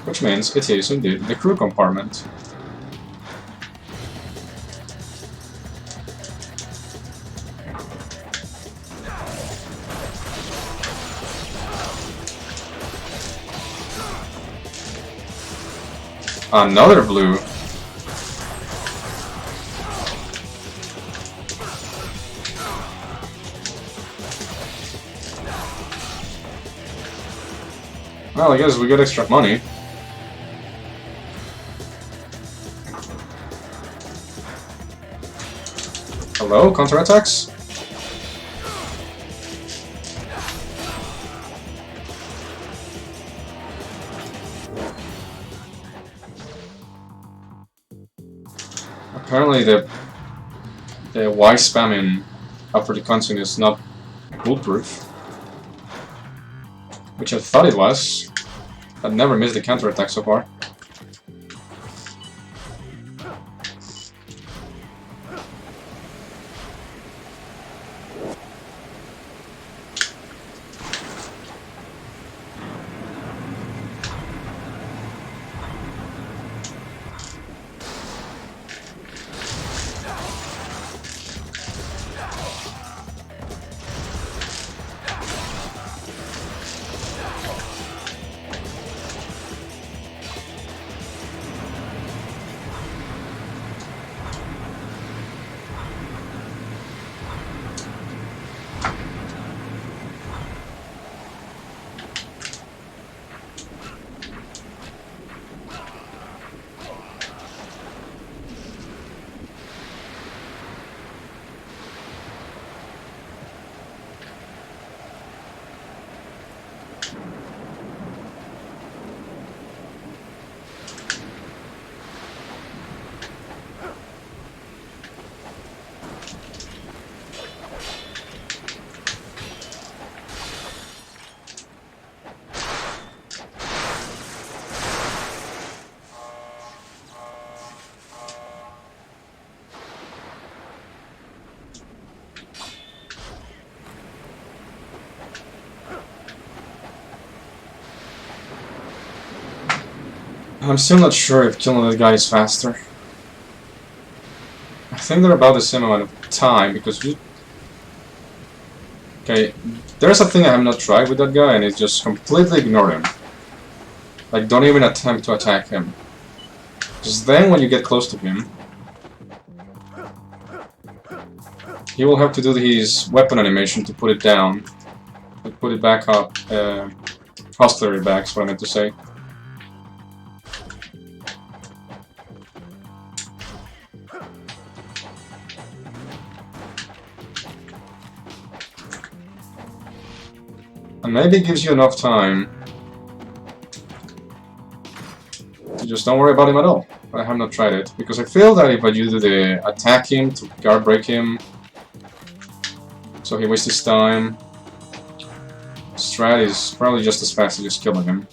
Which means it is indeed the crew compartment. Another blue. Well, I guess we get extra money. Hello, counterattacks? Apparently the Y spamming after the console is not foolproof. Which I thought it was. I've never missed the counterattack so far. I'm still not sure if killing that guy is faster. I think they're about the same amount of time, because you... Okay, there's a thing I have not tried with that guy, and it's just completely ignore him. Like, don't even attempt to attack him. Just then, when you get close to him, he will have to do his weapon animation to put it down. To put it back up. Hostelry back, is what I meant to say. And maybe it gives you enough time to just don't worry about him at all. But I have not tried it, because I feel that if I do the attack him to guard break him, so he wastes his time, strat is probably just as fast as just killing him.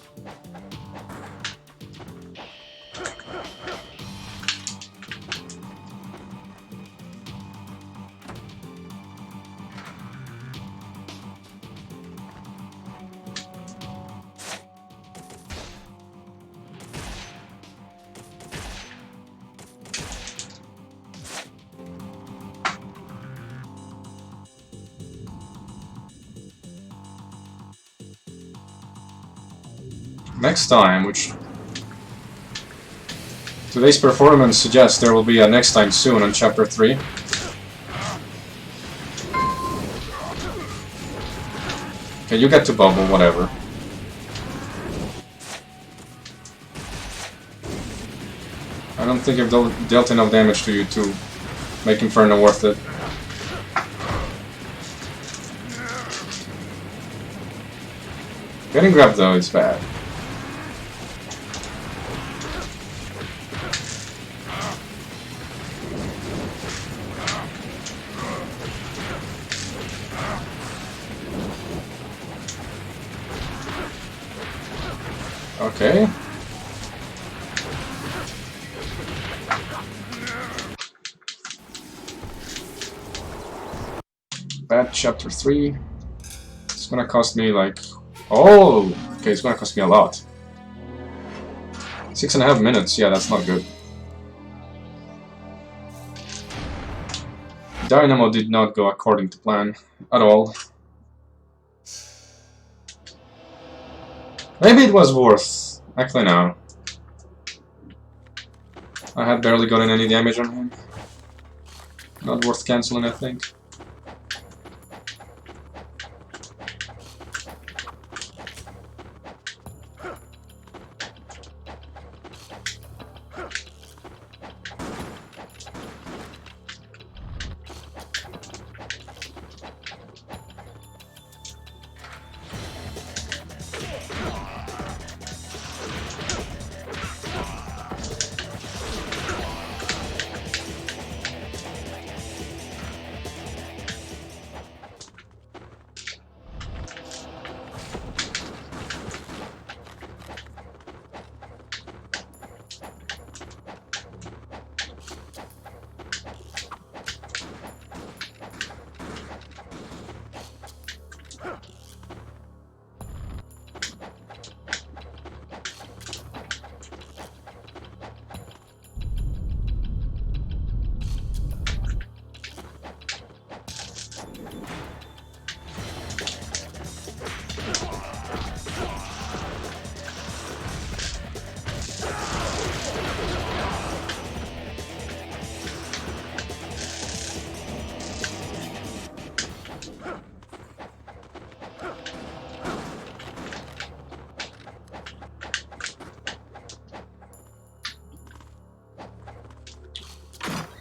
next time, which today's performance suggests there will be a next time soon on Chapter 3. Okay, you get to bubble, whatever. I don't think I've dealt enough damage to you to make Inferno worth it. Getting grabbed though is bad. Okay. Bad Chapter 3. It's gonna cost me like... Oh! Okay, it's gonna cost me a lot. 6.5 minutes, yeah, that's not good. Dynamo did not go according to plan at all. Maybe it was worth. Actually, no. I had barely gotten any damage on him. Not worth cancelling, I think.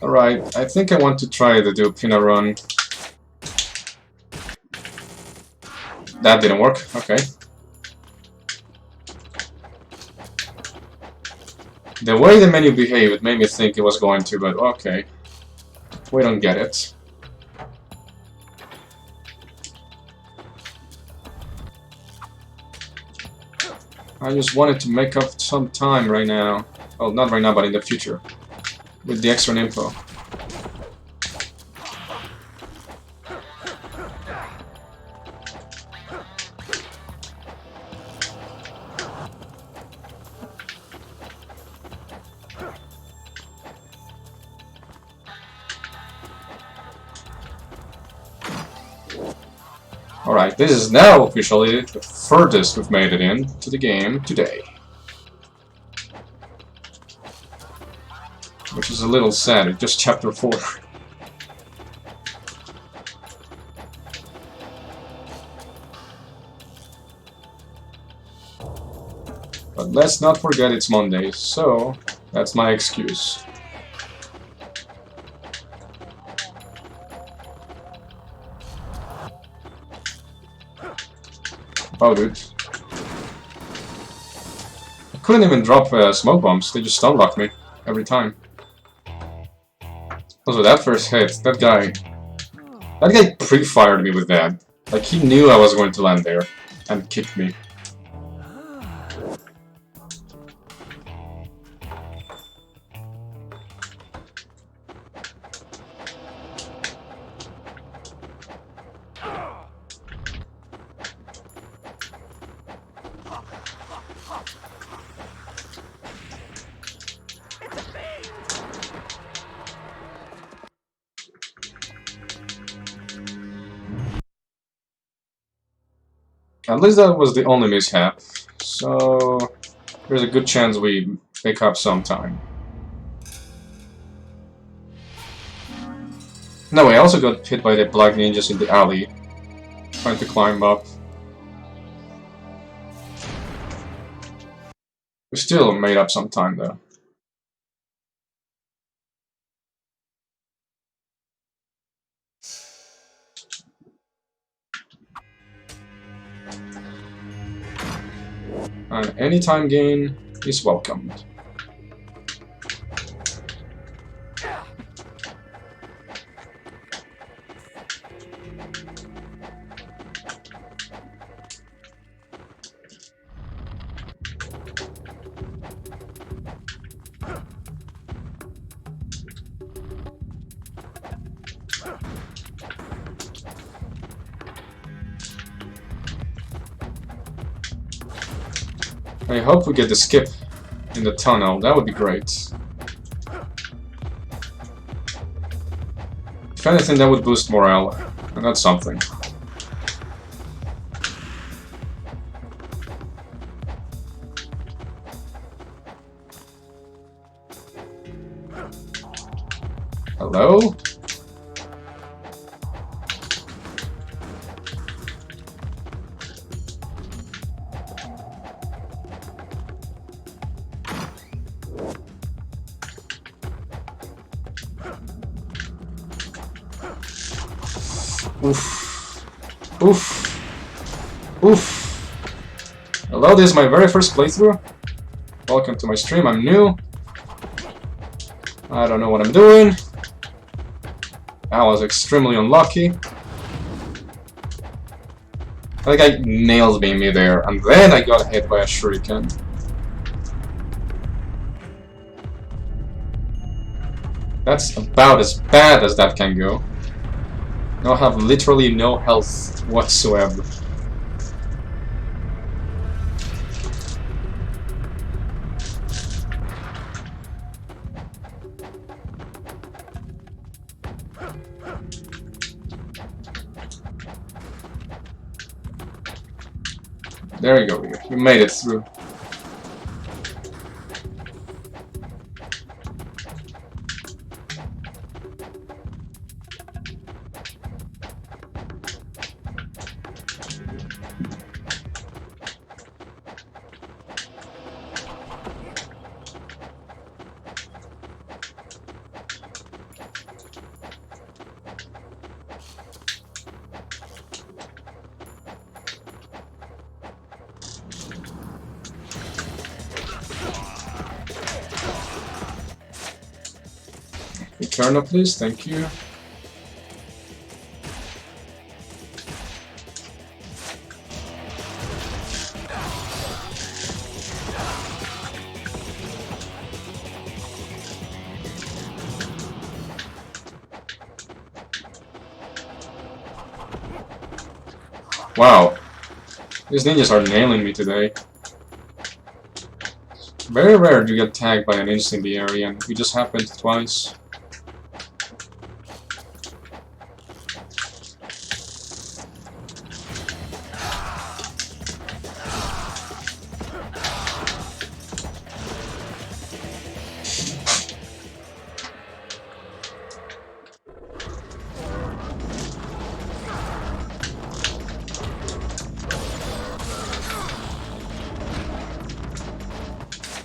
Alright, I think I want to try to do a Pina run. That didn't work, okay. The way the menu behaved, it made me think it was going to, but okay. We don't get it. I just wanted to make up some time right now. Well, not right now, but in the future. With the extra info. Alright, this is now officially the furthest we've made it in to the game today. Which is a little sad, it's just Chapter 4. But let's not forget it's Monday, so that's my excuse. Oh, dude. I couldn't even drop smoke bombs, they just stun locked me every time. Also, that first hit, that guy pre-fired me with that. Like, he knew I was going to land there, and kicked me. At least that was the only mishap, so there's a good chance we pick up some time. No, I also got hit by the black ninjas in the alley, trying to climb up. We still made up some time though. And any time gain is welcomed. I hope we get the skip in the tunnel, that would be great. If anything, that would boost morale, and that's something. Hello? Oof. Oof. Oof. Hello, this is my very first playthrough. Welcome to my stream, I'm new. I don't know what I'm doing. I was extremely unlucky. I think I nailed me there, and then I got hit by a shuriken. That's about as bad as that can go. I have literally no health whatsoever. There you go, you made it through. Eternal, please, thank you. Wow, these ninjas are nailing me today. Very rare to get tagged by an incendiary, and it just happened twice.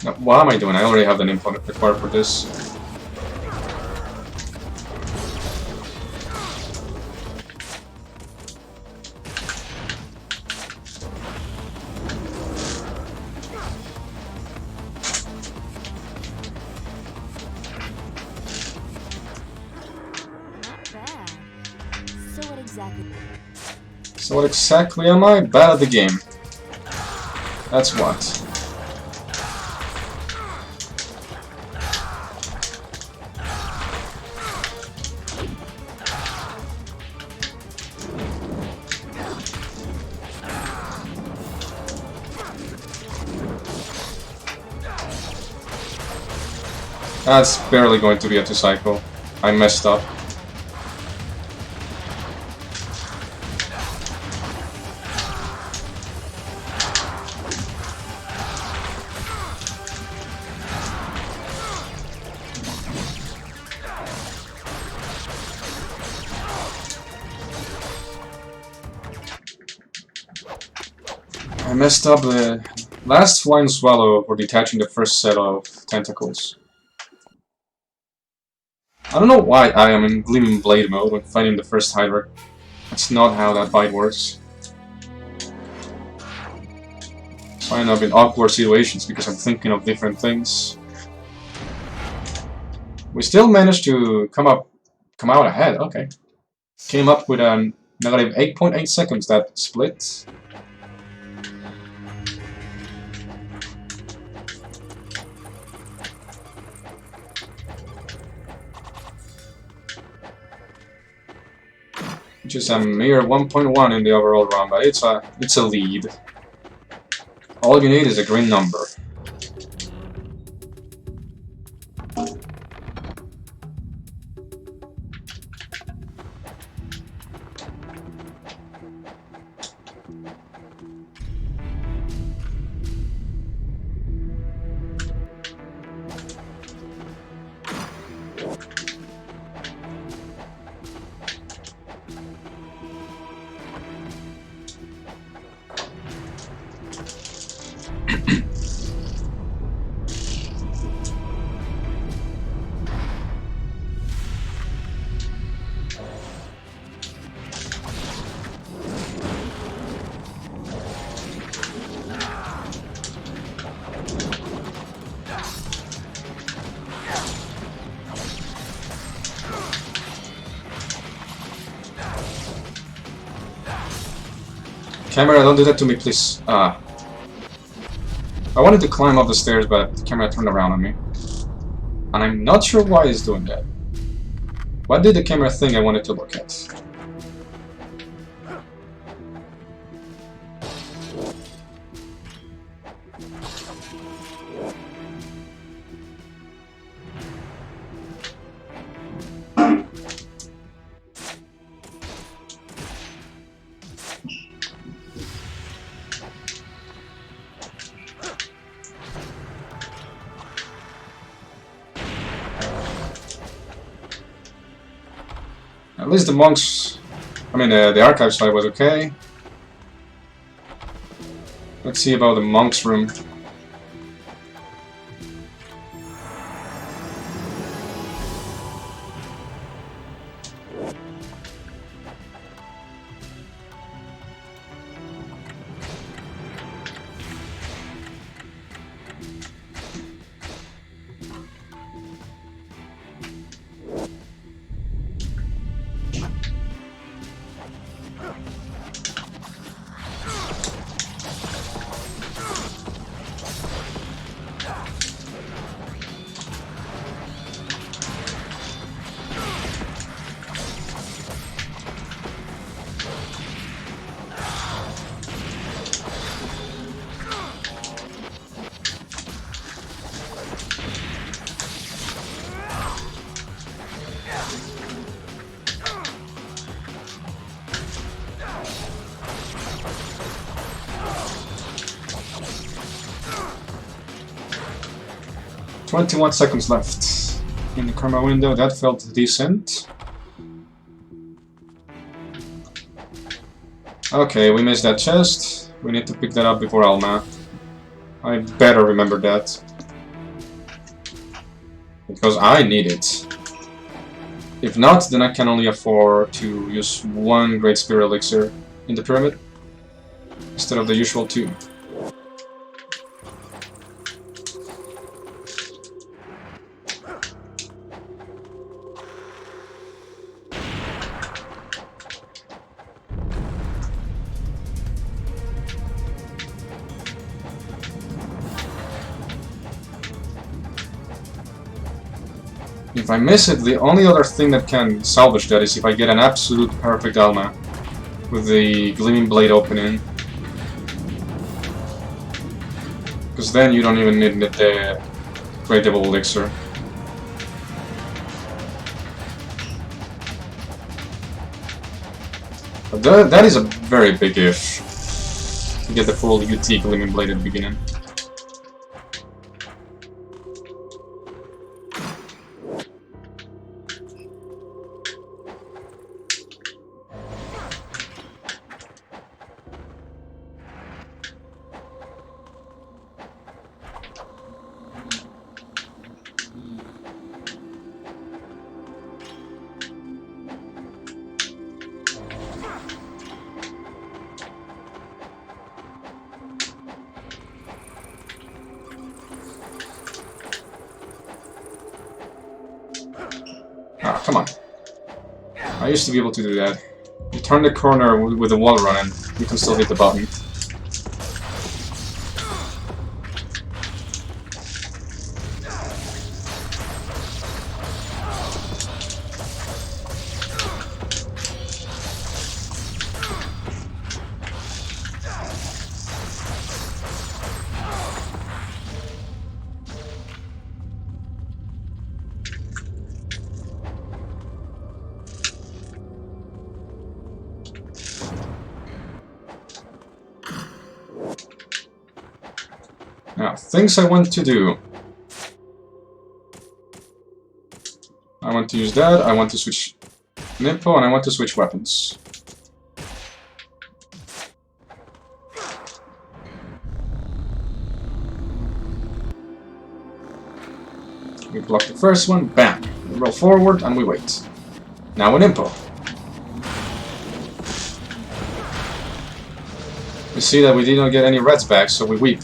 Now, what am I doing? I already have an implement required for this. Not bad. So what exactly? So what exactly am I? Bad at the game. That's what. That's barely going to be a 2-cycle. I messed up. messed up the last flying swallow for detaching the first set of tentacles. I don't know why I am in Gleaming Blade mode when fighting the first Hydra. That's not how that fight works. So I end up in awkward situations because I'm thinking of different things. We still managed to come out ahead, okay. Came up with a negative 8.8 seconds that split. Which is a mere 1.1 in the overall run, but it's a lead. All you need is a green number. Camera, don't do that to me, please. I wanted to climb up the stairs, but the camera turned around on me. And I'm not sure why it's doing that. What did the camera think I wanted to look at? At least the monks... the archives fight was okay. Let's see about the monks room. "21 seconds left in the karma window." That felt decent. Okay, we missed that chest. We need to pick that up before Alma. I better remember that. Because I need it. If not, then I can only afford to use one Great Spirit Elixir in the pyramid instead of the usual 2. If I miss it, the only other thing that can salvage that is if I get an absolute perfect Alma with the Gleaming Blade opening. Because then you don't even need the Great Devil Elixir. But that is a very big if. To get the full UT Gleaming Blade at the beginning. Ah, come on. I used to be able to do that. You turn the corner with the wall run and you can still hit the button. Now, things I want to do. I want to use that, I want to switch Nimpo, and I want to switch weapons. We block the first one, bam! We roll forward and we wait. Now an Nimpo. We see that we did not get any reds back, so we weep.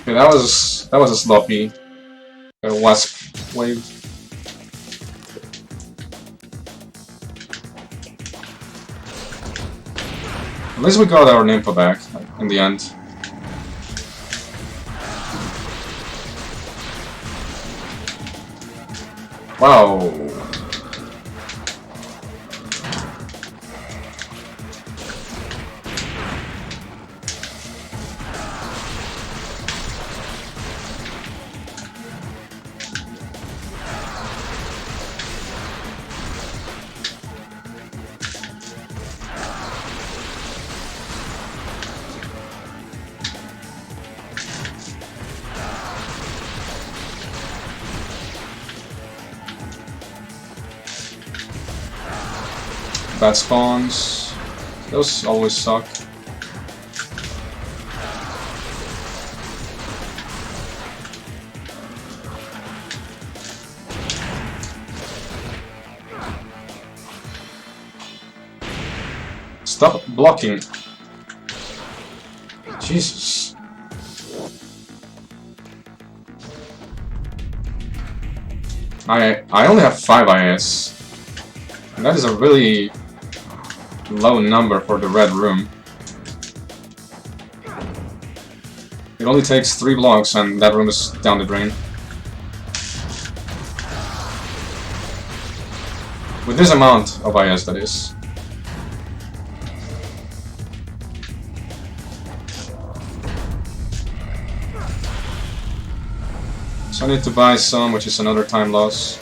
Okay, that was a sloppy wasp wave. At least we got our Nympho back in the end. Wow. Bad spawns. Those always suck. Stop blocking. Jesus. I only have 5 IS. And that is a really low number for the red room. It only takes 3 blocks and that room is down the drain. With this amount of IS, that is. So I need to buy some, which is another time loss.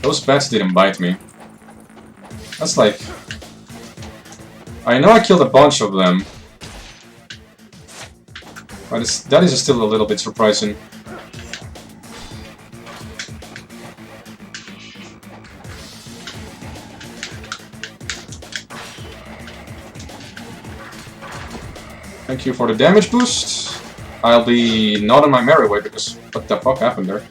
Those bats didn't bite me. That's like... I know I killed a bunch of them. But that is still a little bit surprising. Thank you for the damage boost. I'll be not on my merry way because what the fuck happened there?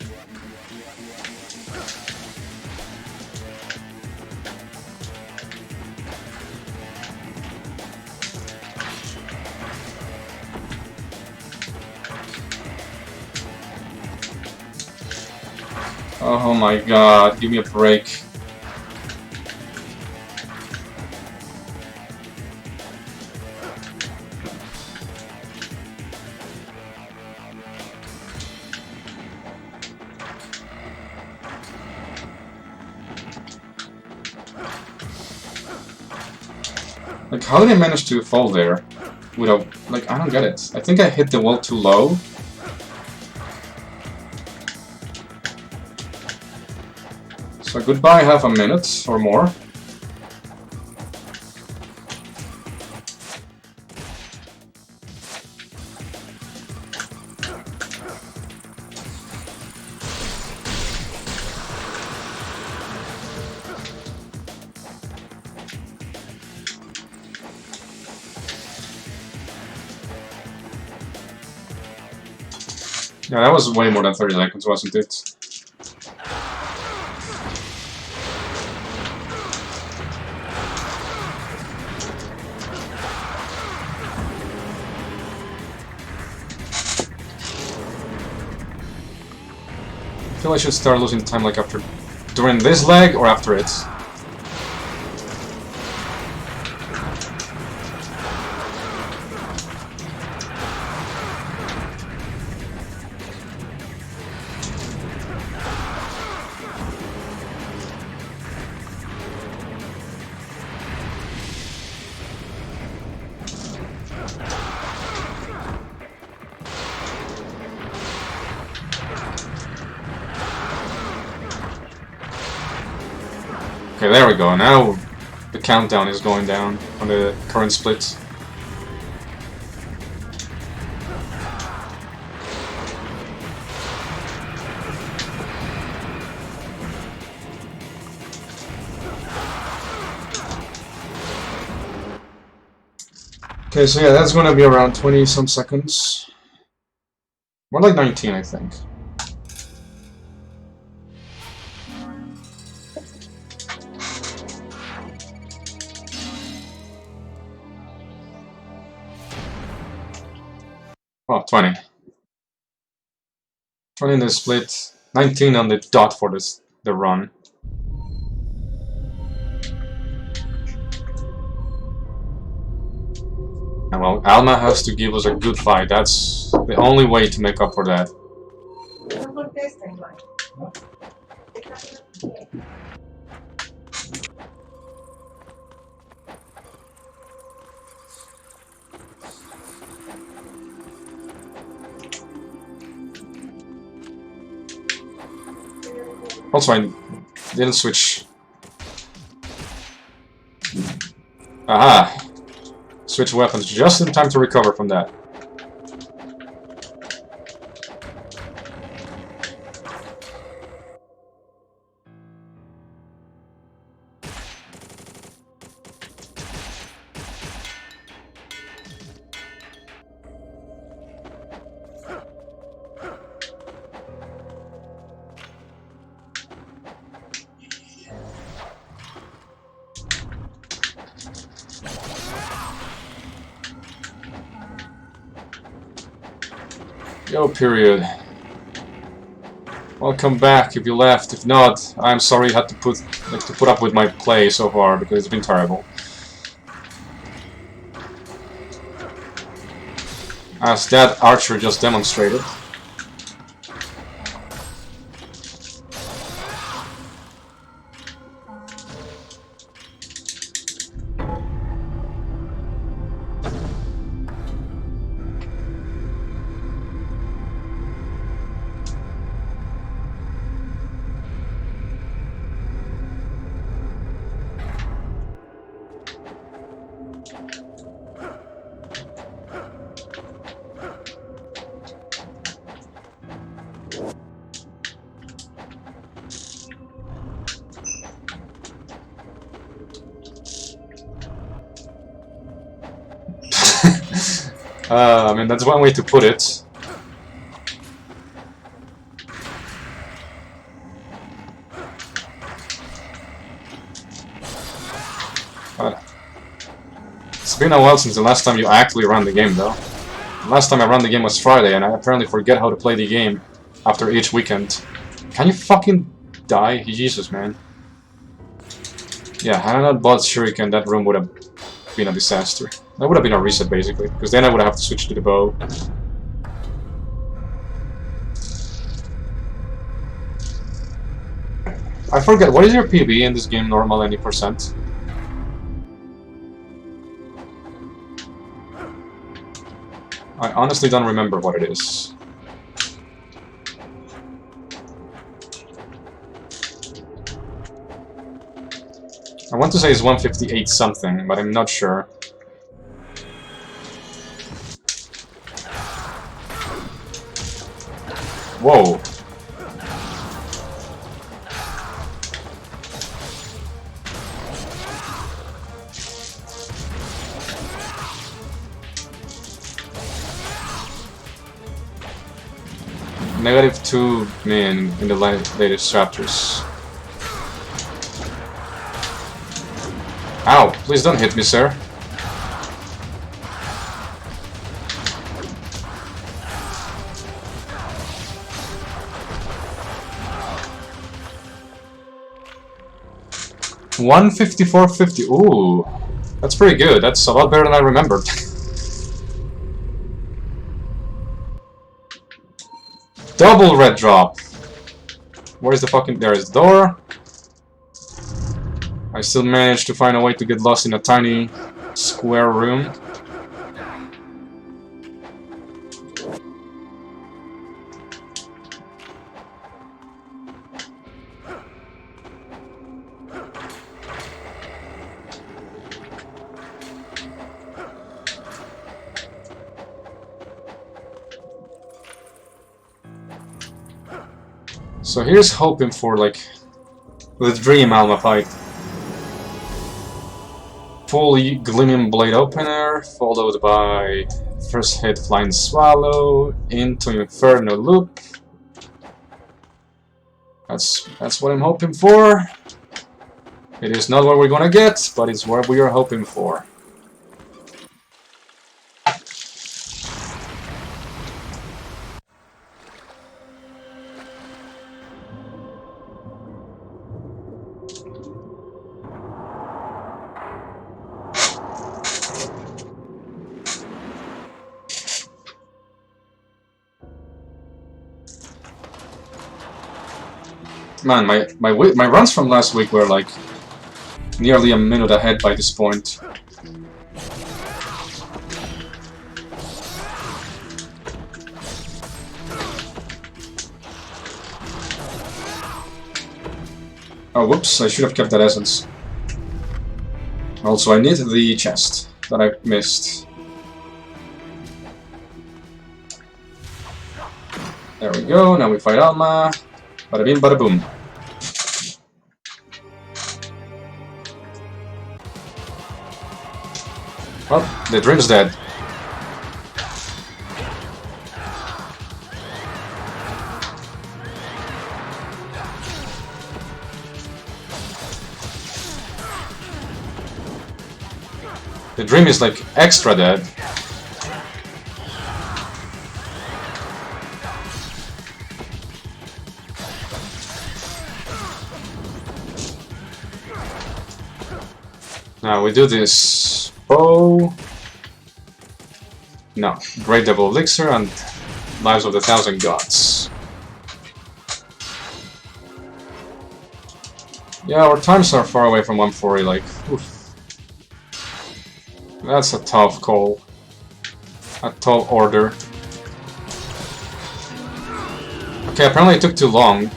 Oh my god, give me a break. Like, how did I manage to fall there? Without, like, I don't get it. I think I hit the wall too low. So goodbye half a minute or more. Yeah, that was way more than 30 seconds, wasn't it? I feel I should start losing time like after... during this leg or after it. Okay, there we go. Now the countdown is going down on the current split. Okay, so yeah, that's gonna be around 20 some seconds. More like 19, I think. Oh, 20. 20 in the split, 19 on the dot for the run. And well, Alma has to give us a good fight. That's the only way to make up for that. Also, I didn't switch. Aha! Switch weapons just in time to recover from that. Yo, period. Welcome back if you left. If not, I'm sorry you had to put up with my play so far because it's been terrible. As that archer just demonstrated. I mean, that's one way to put it. It's been a while since the last time you actually ran the game, though. The last time I ran the game was Friday, and I apparently forget how to play the game after each weekend. Can you fucking die? Jesus, man. Yeah, had I not bought Shuriken, that room would have been a disaster. That would have been a reset, basically, because then I would have to switch to the bow. I forget, what is your PB in this game, normal any percent? I honestly don't remember what it is. want to say it's 158 something, but I'm not sure. Whoa. -2 men in the latest chapters. Ow, please don't hit me, sir. $154.50. Ooh, that's pretty good. That's a lot better than I remembered. Double red drop. Where's the fucking... There is the door. I still managed to find a way to get lost in a tiny square room. So here's hoping for, like, the dream Alma fight. Full Gleaming Blade opener, followed by first hit Flying Swallow, into Inferno Loop. That's what I'm hoping for. It is not what we're gonna get, but it's what we are hoping for. Man, my runs from last week were like nearly a minute ahead by this point. Oh, whoops, I should have kept that essence. Also, I need the chest that I missed. There we go, now we fight Alma. Bada bing, bada boom. Well, the dream's dead. The dream is like extra dead. Now we do this bow. No, Great Devil Elixir and Lives of the Thousand Gods. Yeah, our times are far away from 140, like, oof. That's a tough call. A tall order. Okay, apparently it took too long.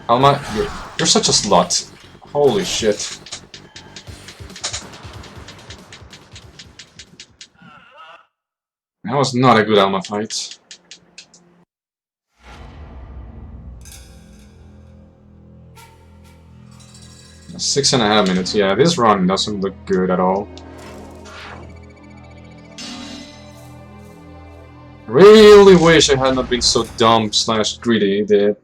Alma, you're such a slut. Holy shit. That was not a good Alma fight. .5 minutes. Yeah, this run doesn't look good at all. Really wish I had not been so dumb / greedy. The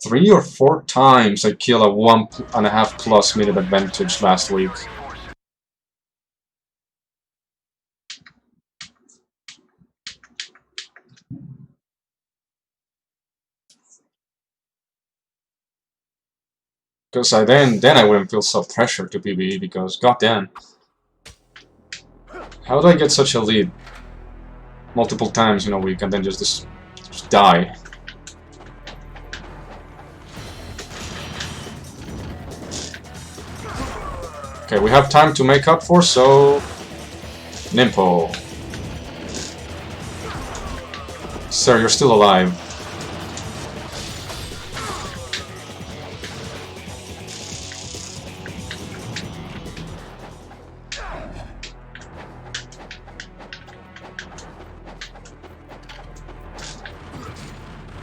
3 or 4 times I killed a 1.5+ minute advantage last week. Because then I wouldn't feel so pressured to PvE, because goddamn. How do I get such a lead multiple times in a week and then just die? Okay, we have time to make up for, so... Nimpo. Sir, you're still alive.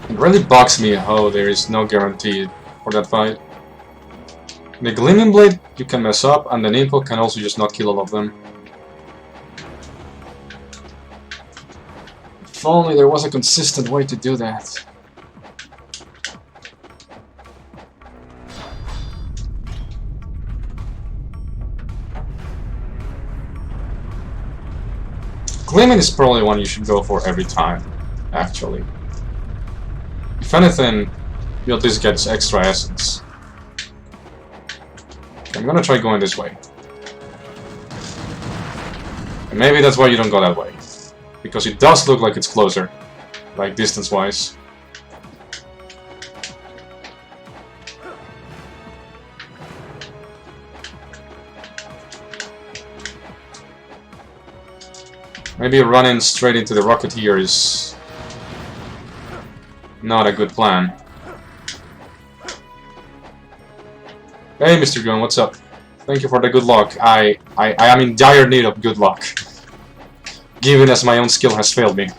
It really bugs me how there is no guarantee for that fight. The Gleaming Blade you can mess up, and the Nimble can also just not kill all of them. If only there was a consistent way to do that. Gleaming is probably one you should go for every time, actually. If anything, you at least get extra essence. Okay, I'm gonna try going this way. And maybe that's why you don't go that way. Because it does look like it's closer, like distance-wise. Maybe running straight into the Rocketeer is not a good plan. Hey, Mr. Gunn, what's up? Thank you for the good luck. I am in dire need of good luck, given as my own skill has failed me.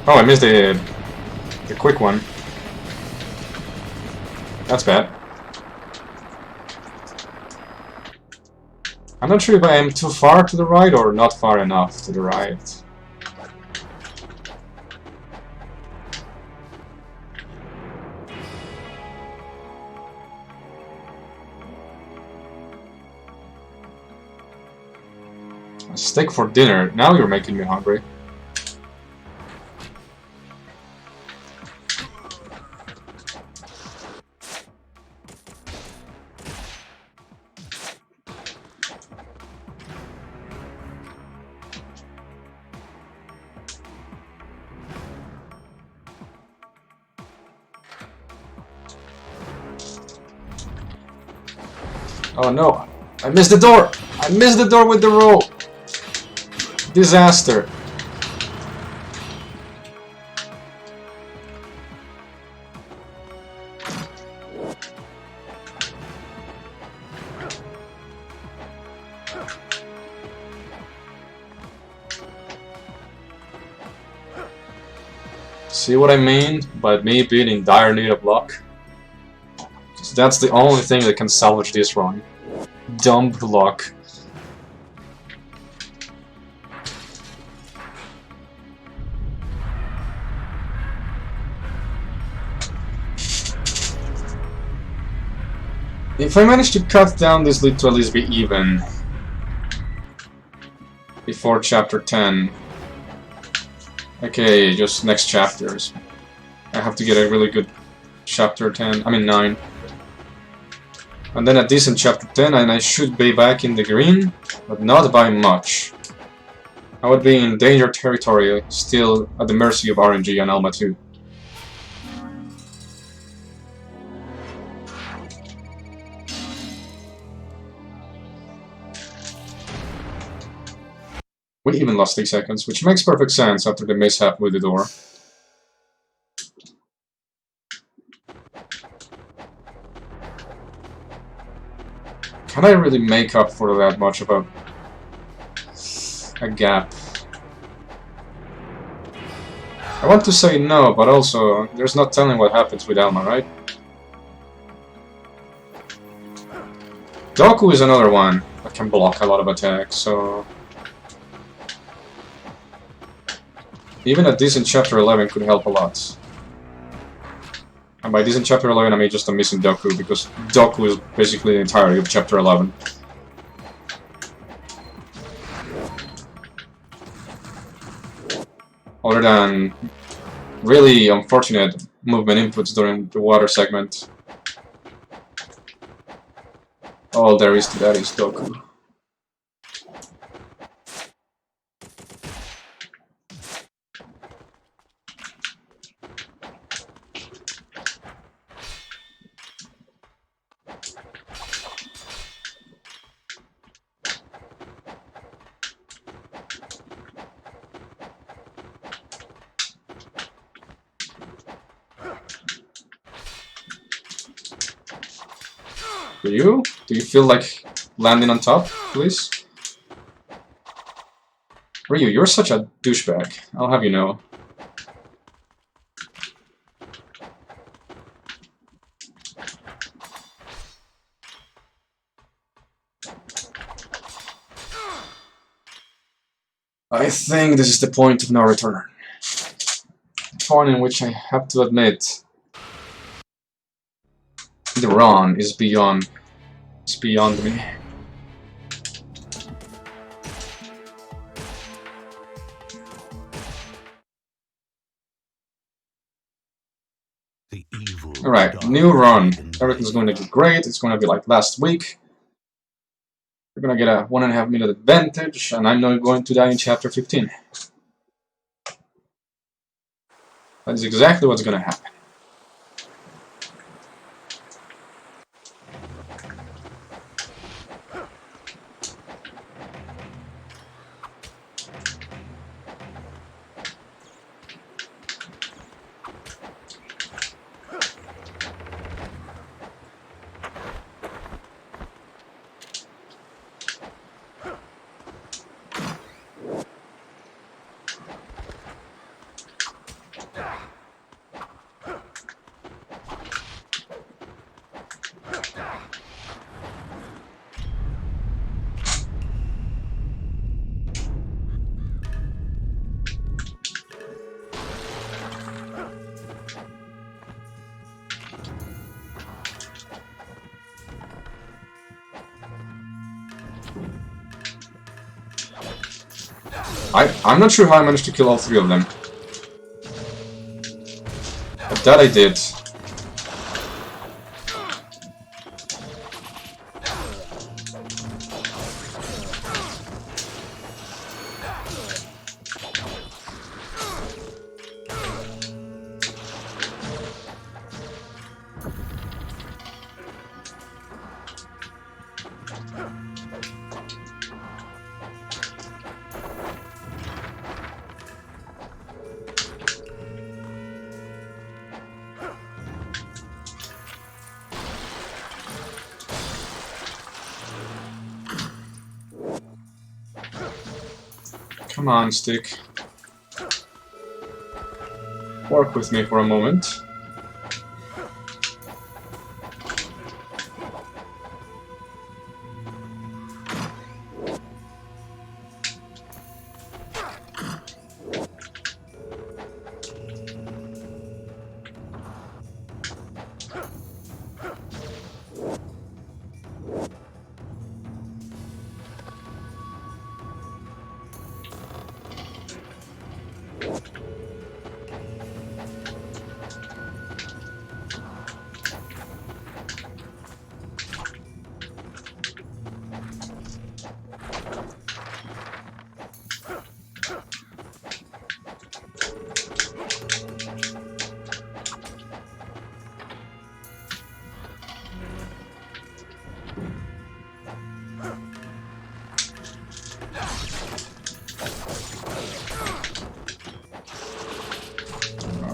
Oh, I missed the quick one. That's bad. I'm not sure if I am too far to the right or not far enough to the right. A steak for dinner. Now you're making me hungry. Oh no, I missed the door! I missed the door with the roll! Disaster! See what I mean by me being in dire need of luck? That's the only thing that can salvage this run. Dumb luck. If I manage to cut down this lead to at least be even before chapter 10. Okay, just next chapters. I have to get a really good chapter 9. And then a decent chapter 10 and I should be back in the green, but not by much. I would be in danger territory, still at the mercy of RNG and Alma 2. We even lost 8 seconds, which makes perfect sense after the mishap with the door. Can I really make up for that much of a gap? I want to say no, but also there's not telling what happens with Alma, right? Doku is another one that can block a lot of attacks, so even a decent chapter 11 could help a lot. And by decent chapter 11 I mean just a missing Doku, because Doku is basically the entirety of chapter 11. Other than really unfortunate movement inputs during the water segment. All there is to that is Doku. Do you? Do you feel like landing on top, please? Ryu, you're such a douchebag. I'll have you know. I think this is the point of no return. A point in which I have to admit the run is beyond me. The evil Alright, new run. Everything's going to be great. It's going to be like last week. We're going to get a 1.5 minute advantage, and I'm not going to die in chapter 15. That is exactly what's going to happen. I'm not sure how I managed to kill all 3 of them. But that I did. Come on, stick. Work with me for a moment.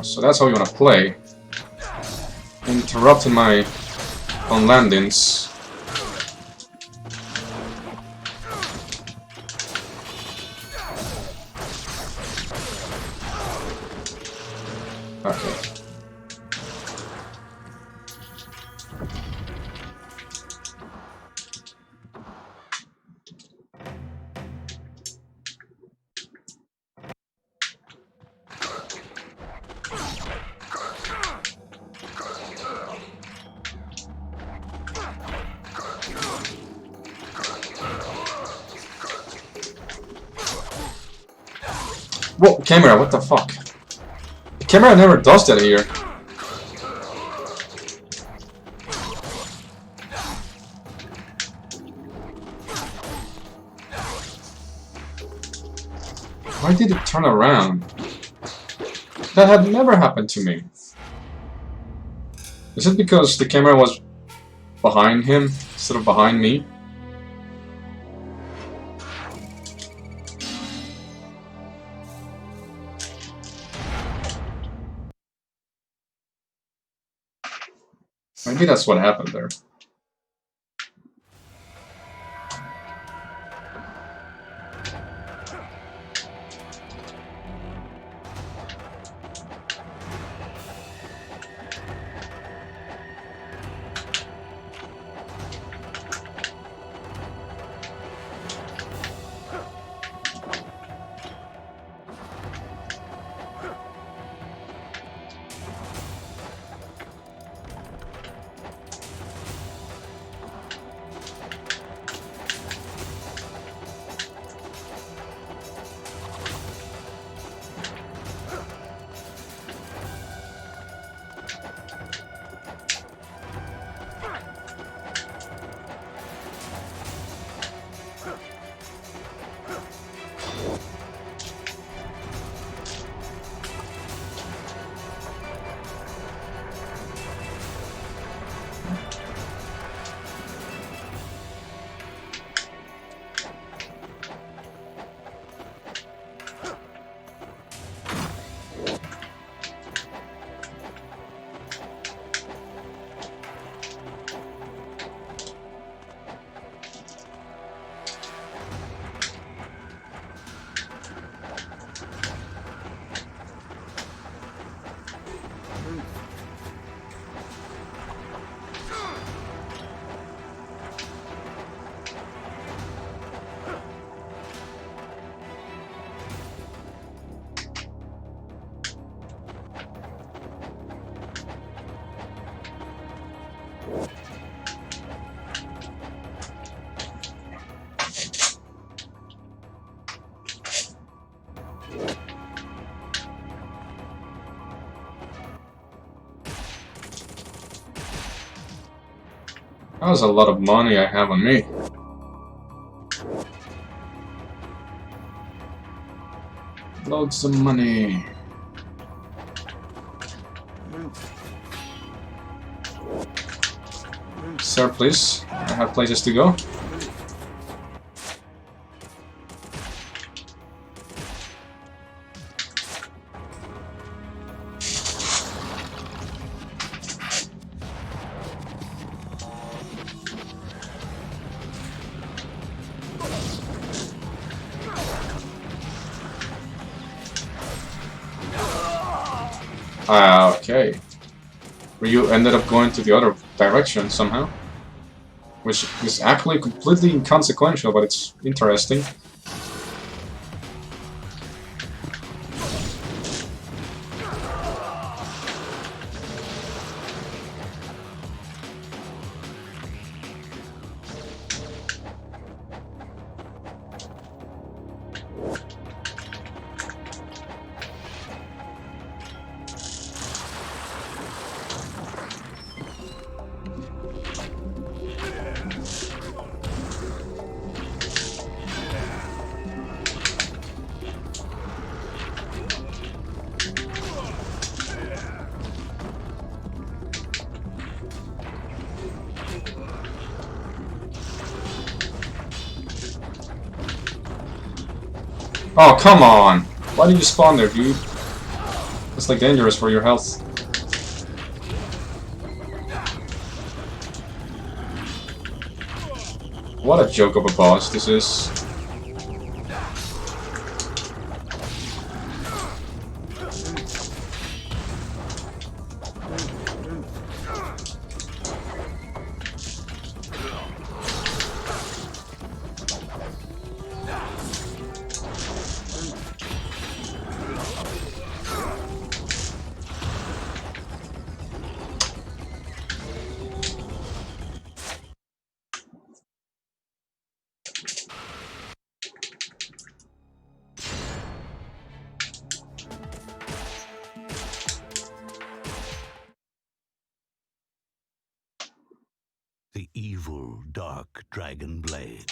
So that's how you want to play. Interrupting my own landings. Okay. Whoa, camera, what the fuck? The camera never does that here. Why did it turn around? That had never happened to me. Is it because the camera was behind him instead of behind me? Maybe that's what happened there. That was a lot of money I have on me. Loads of money. Sir, please. I have places to go. Okay. Ryu ended up going to the other direction somehow. Which is actually completely inconsequential, but it's interesting. Oh, come on! Why did you spawn there, dude? It's like dangerous for your health. What a joke of a boss this is. The evil dark dragon blade.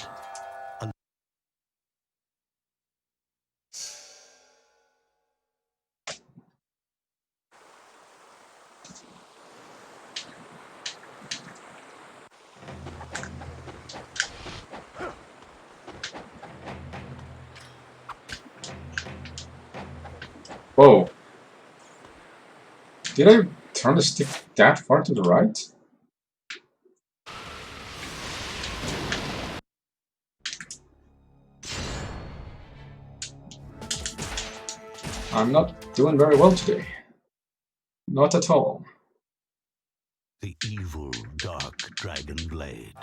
Whoa. Did I turn the stick that far to the right? I'm not doing very well today. Not at all. The evil dark dragon blade.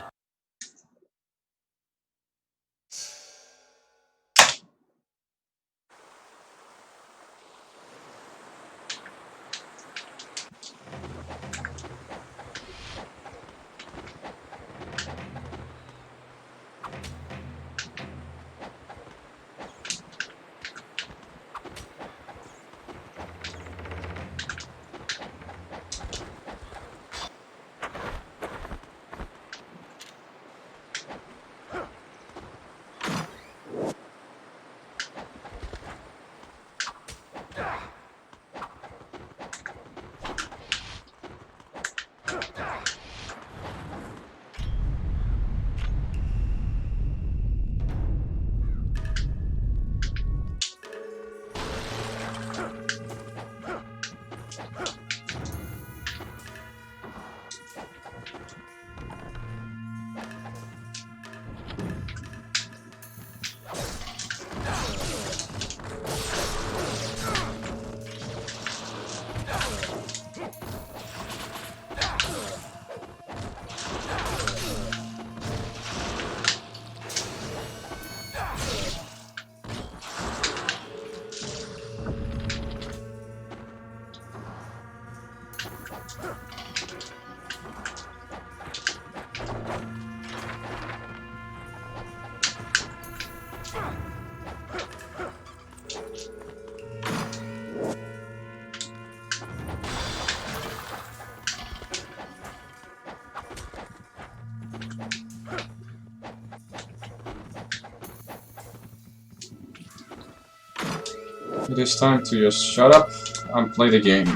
It is time to just shut up and play the game.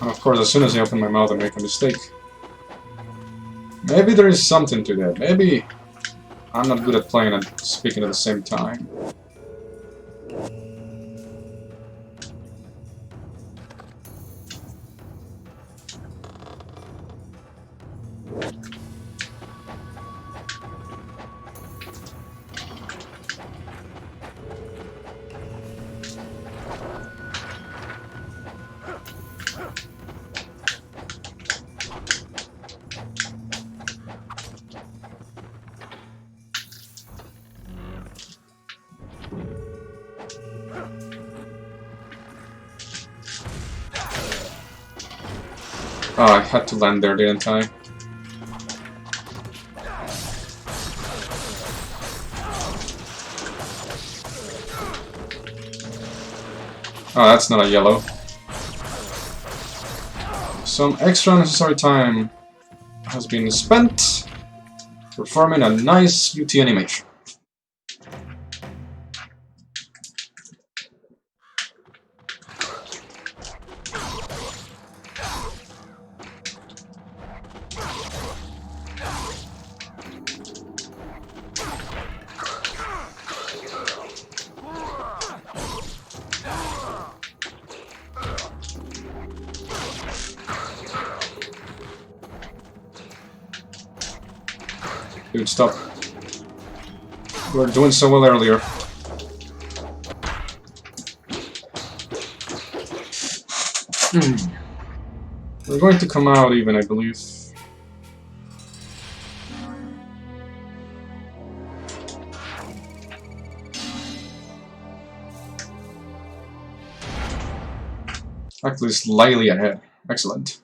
And of course, as soon as I open my mouth, I make a mistake. Maybe there is something to that. Maybe I'm not good at playing and speaking at the same time. Oh, I had to land there, didn't I? Oh, that's not a yellow. Some extra necessary time has been spent performing a nice UT animation. Dude, stop. You were doing so well earlier. We're going to come out even, I believe. Actually, slightly ahead. Excellent.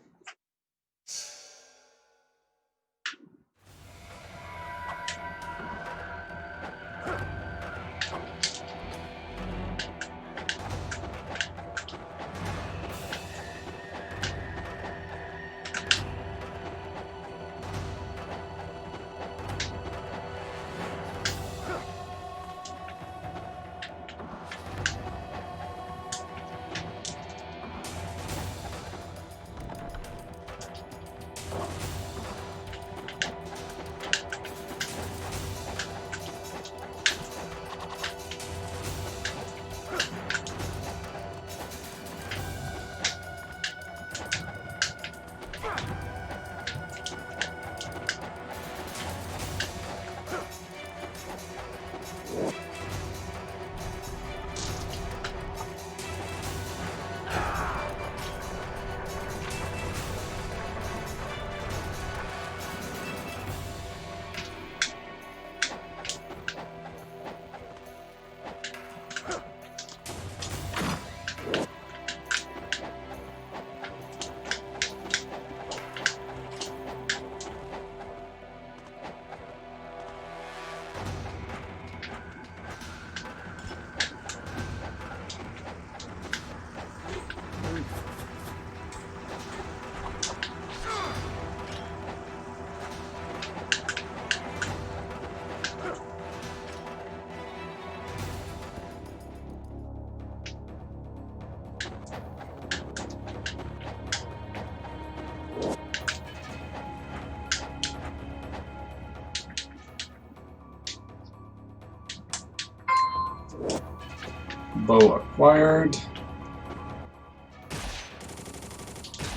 Bow acquired.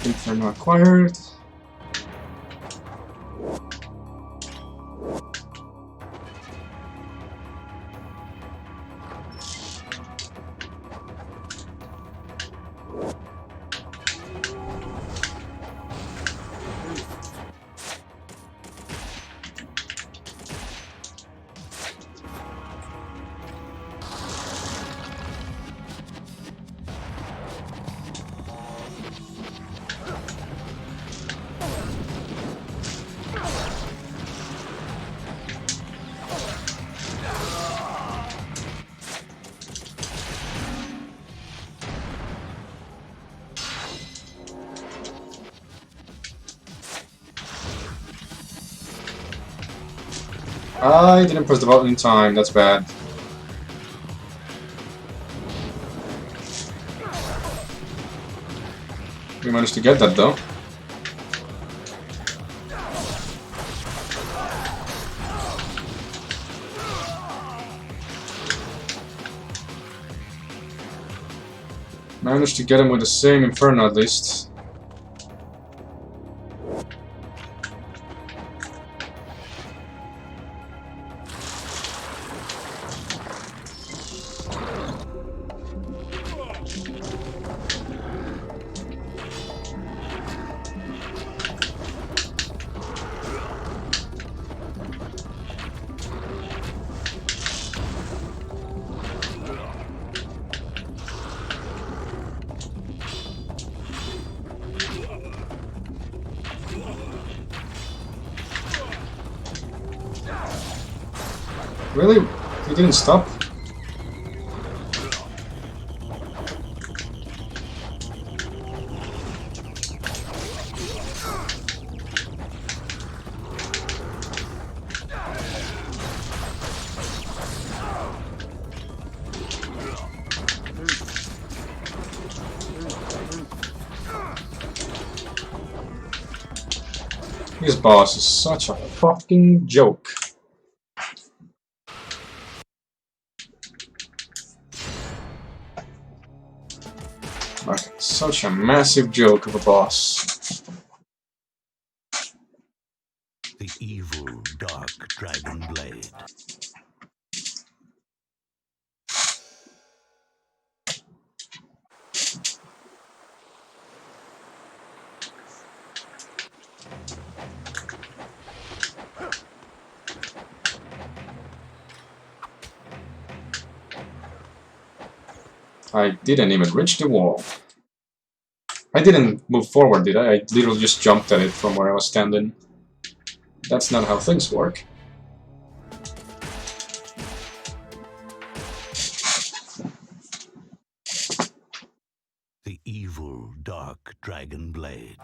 Inferno acquired. I didn't press the button in time, that's bad. We managed to get that though. Managed to get him with the same Inferno at least. Really? He didn't stop? This boss is such a fucking joke. Like, such a massive joke of a boss. The evil, dark dragon blade. I didn't even reach the wall. I didn't move forward, did I? I literally just jumped at it from where I was standing. That's not how things work. The evil, dark dragon blade.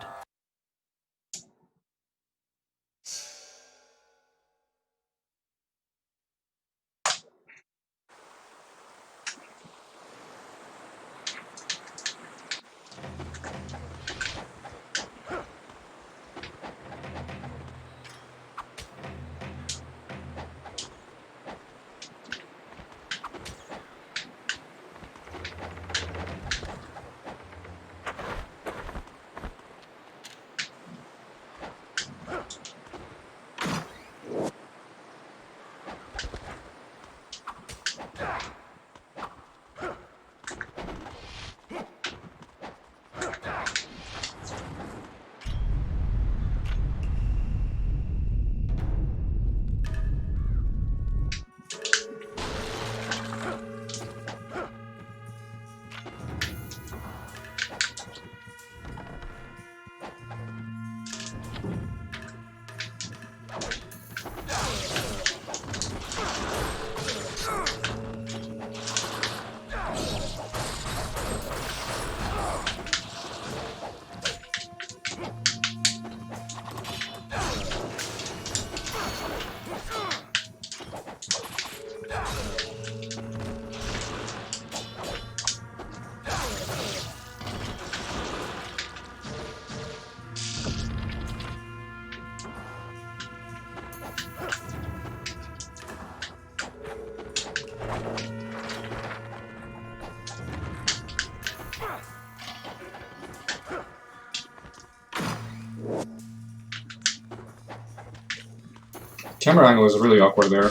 Camera angle is really awkward there.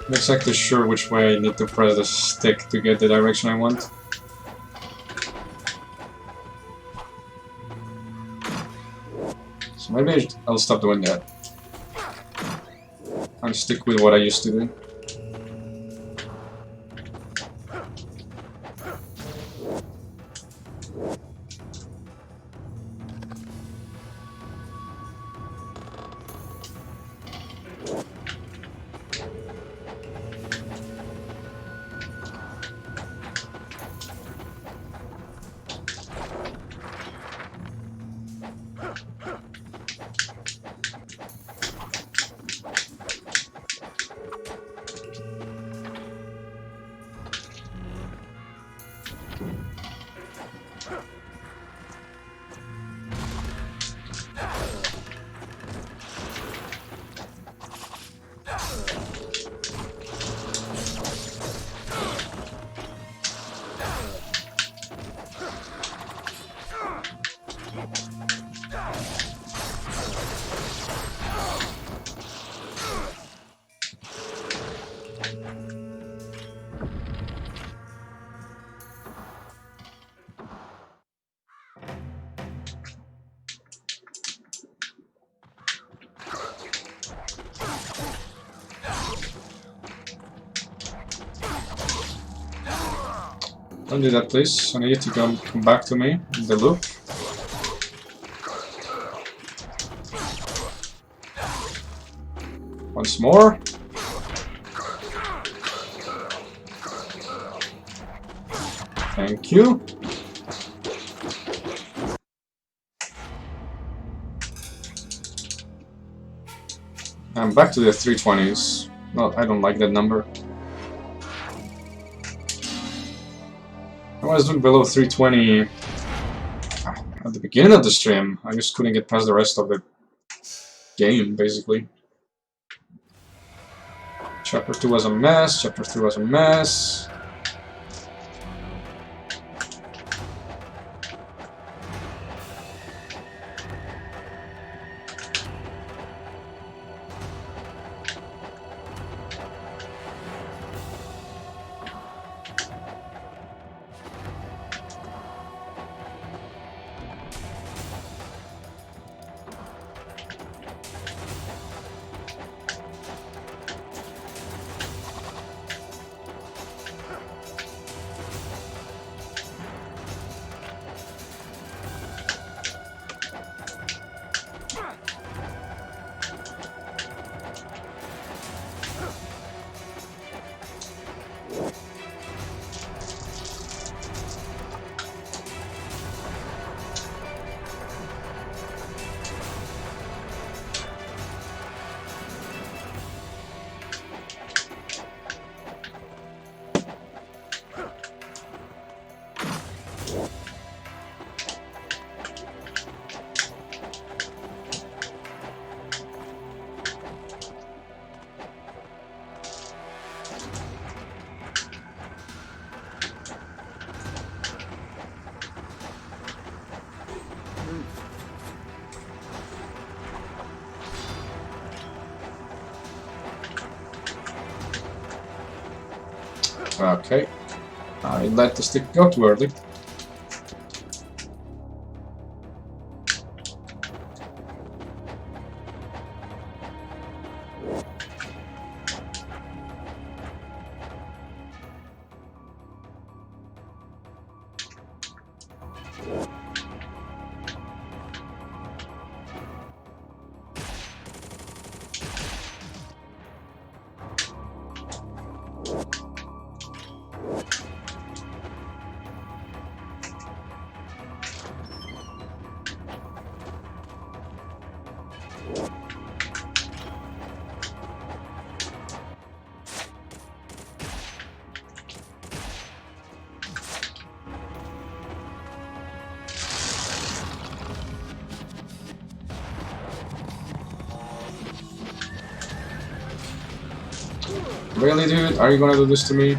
Not exactly sure which way I need to press the stick to get the direction I want. So maybe I'll stop doing that. And stick with what I used to do. Don't do that, please. I need you to come back to me in the loop. Once more. Thank you. I'm back to the 320s. No, I don't like that number. I was doing below 320 at the beginning of the stream. I just couldn't get past the rest of the game, basically. Chapter 2 was a mess, Chapter 3 was a mess. Okay. I let the stick go too early. Really, dude? Are you gonna do this to me?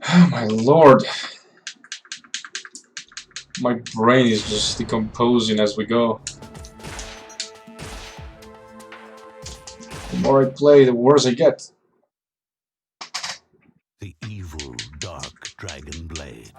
Oh my lord. My brain is just decomposing as we go. The more I play, the worse I get. The evil dark dragon blade.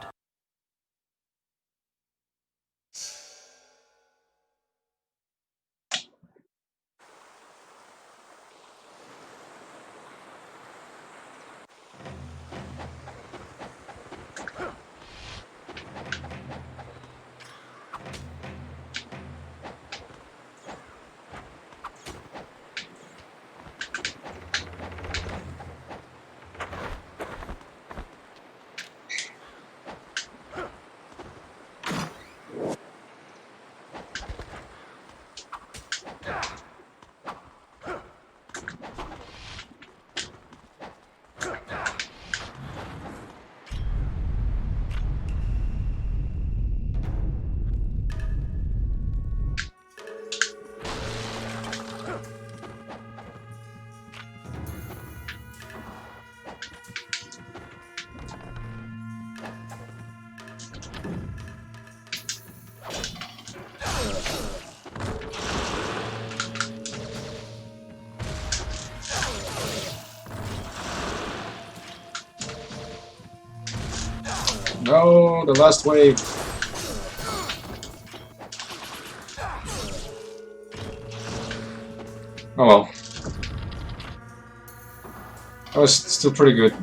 No, the last wave. Oh well. That was still pretty good.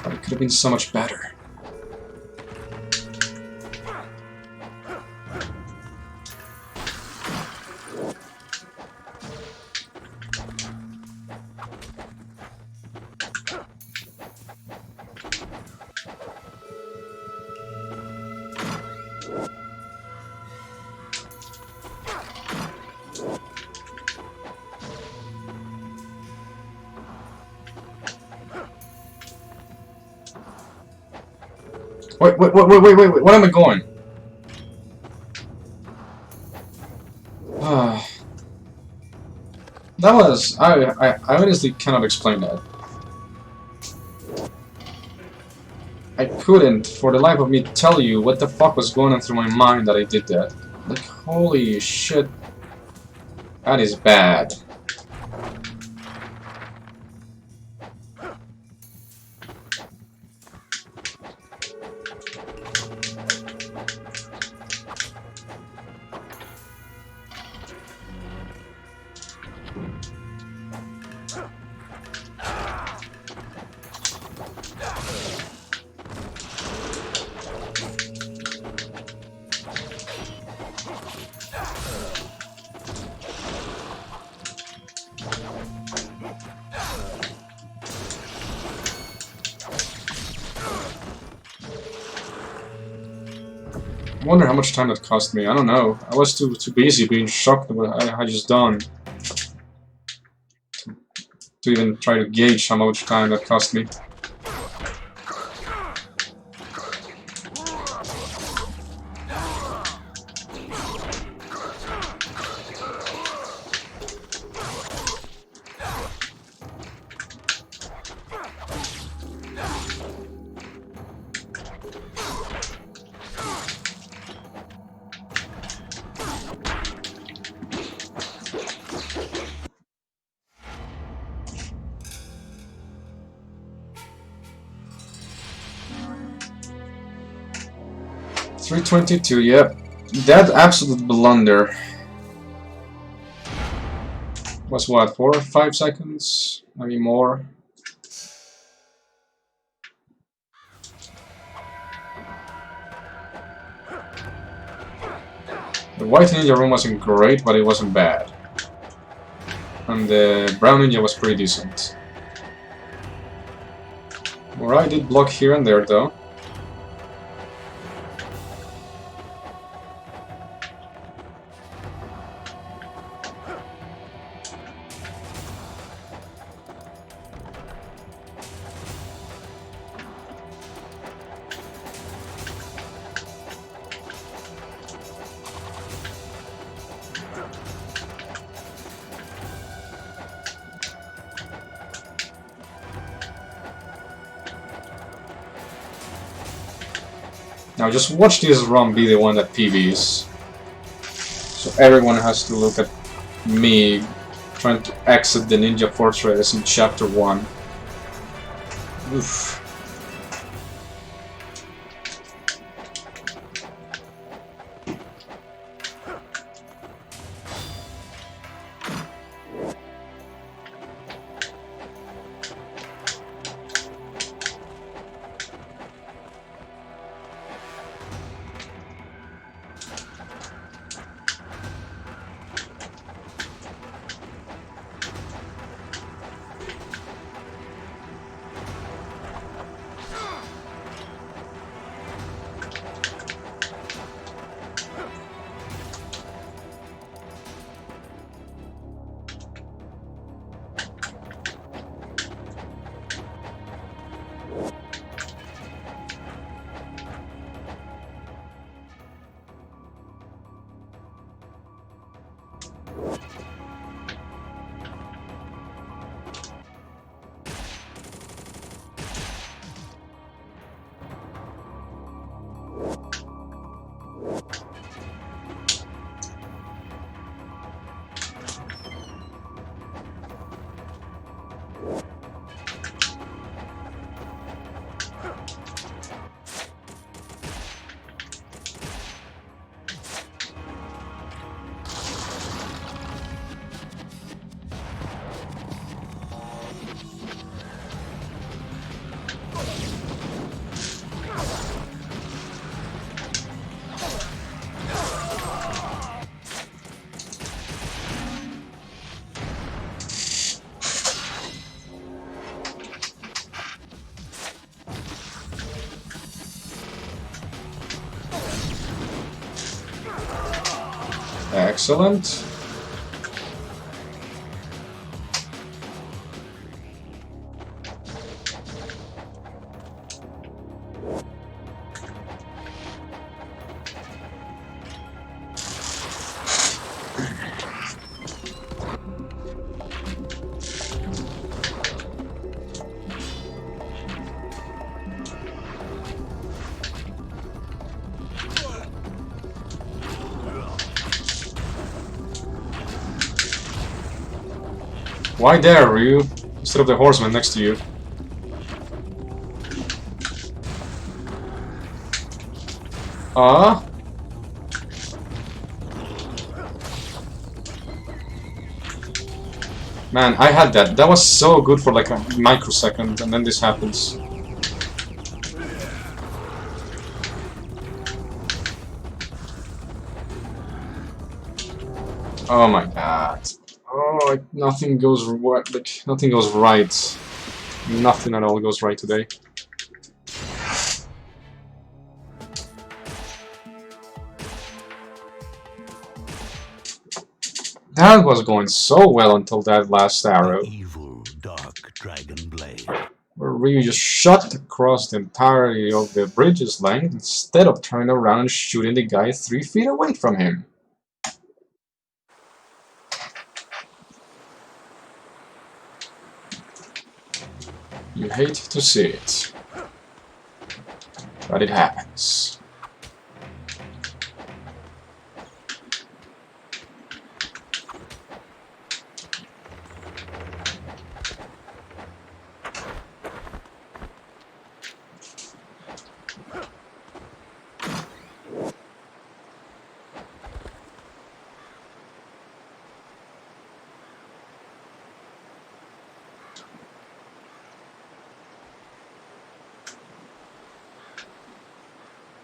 But it could have been so much better. Wait, where am I going? That was... I honestly cannot explain that. I couldn't, for the life of me, tell you what the fuck was going on through my mind that I did that. Like, holy shit. That is bad. I wonder how much time that cost me. I don't know. I was too busy being shocked at what I just done to even try to gauge how much time that cost me. $322, yep. That absolute blunder was what, 4 or 5 seconds? Maybe more. The white ninja room wasn't great, but it wasn't bad. And the brown ninja was pretty decent. Where I did block here and there though. Now just watch this run be the one that PBs. So everyone has to look at me trying to exit the ninja fortress in chapter 1. Oof. Excellent. Why there, Ryu? Instead of the horseman next to you. Man, I had that. That was so good for like a microsecond, and then this happens. Oh my god. Oh, like nothing goes right. Like nothing goes right. Nothing at all goes right today. That was going so well until that last arrow. The evil dark dragon blade. Where Ryu just shot across the entirety of the bridge's length instead of turning around and shooting the guy 3 feet away from him. You hate to see it, but it happens.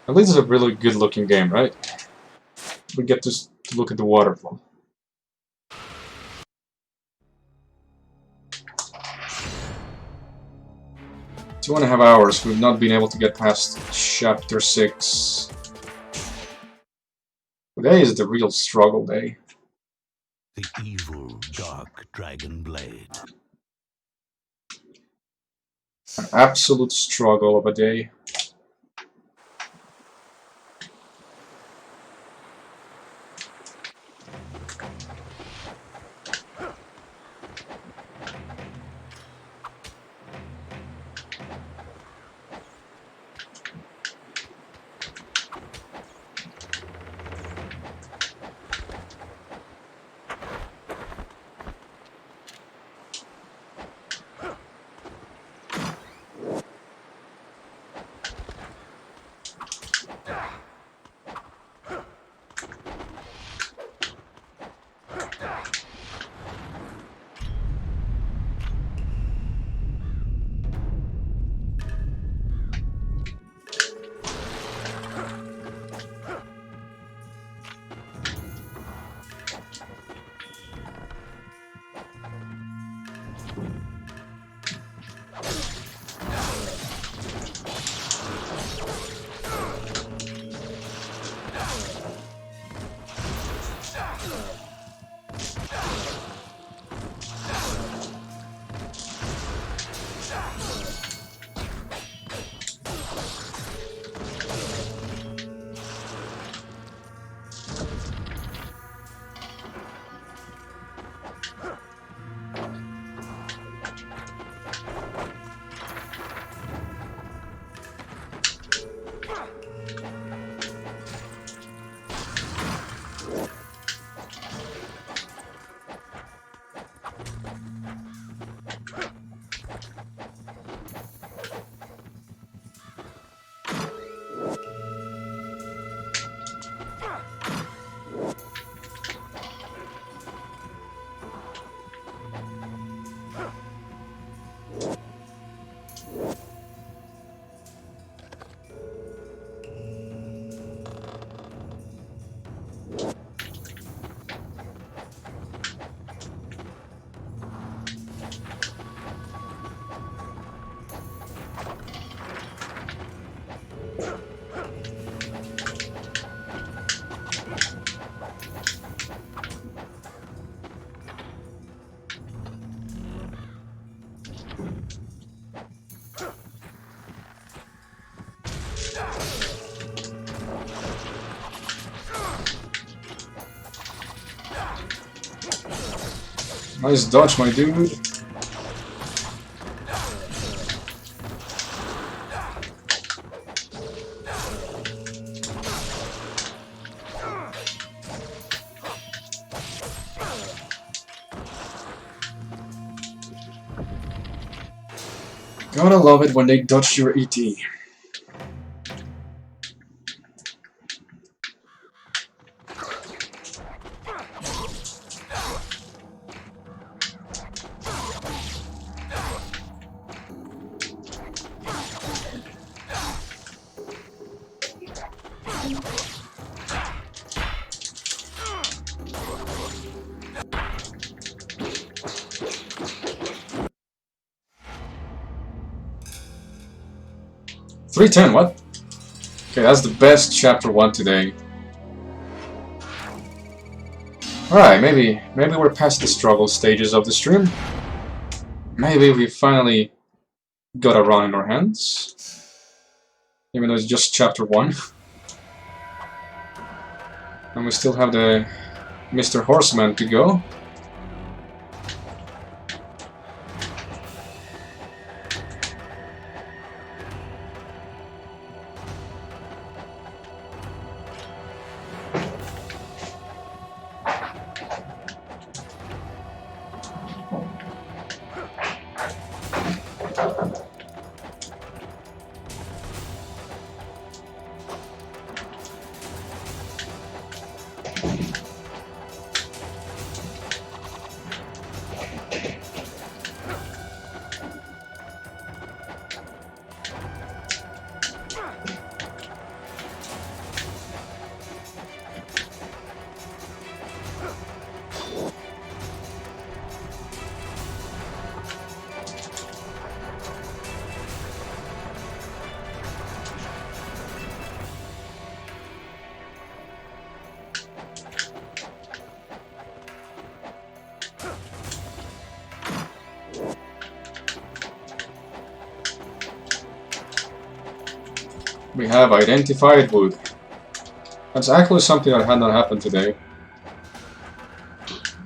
At least it's a really good looking game, right? We get to look at the waterfall. Two and a half hours, we've not been able to get past chapter 6. Today is the real struggle day. The evil dark dragon blade. An absolute struggle of a day. Nice dodge, my dude. Gotta love it when they dodge your ET. 310, what? Okay, that's the best chapter 1 today. Alright, maybe we're past the struggle stages of the stream. Maybe we finally got a run in our hands. Even though it's just chapter 1. And we still have the Mr. Horseman to go. We have identified wood. That's actually something that had not happened today.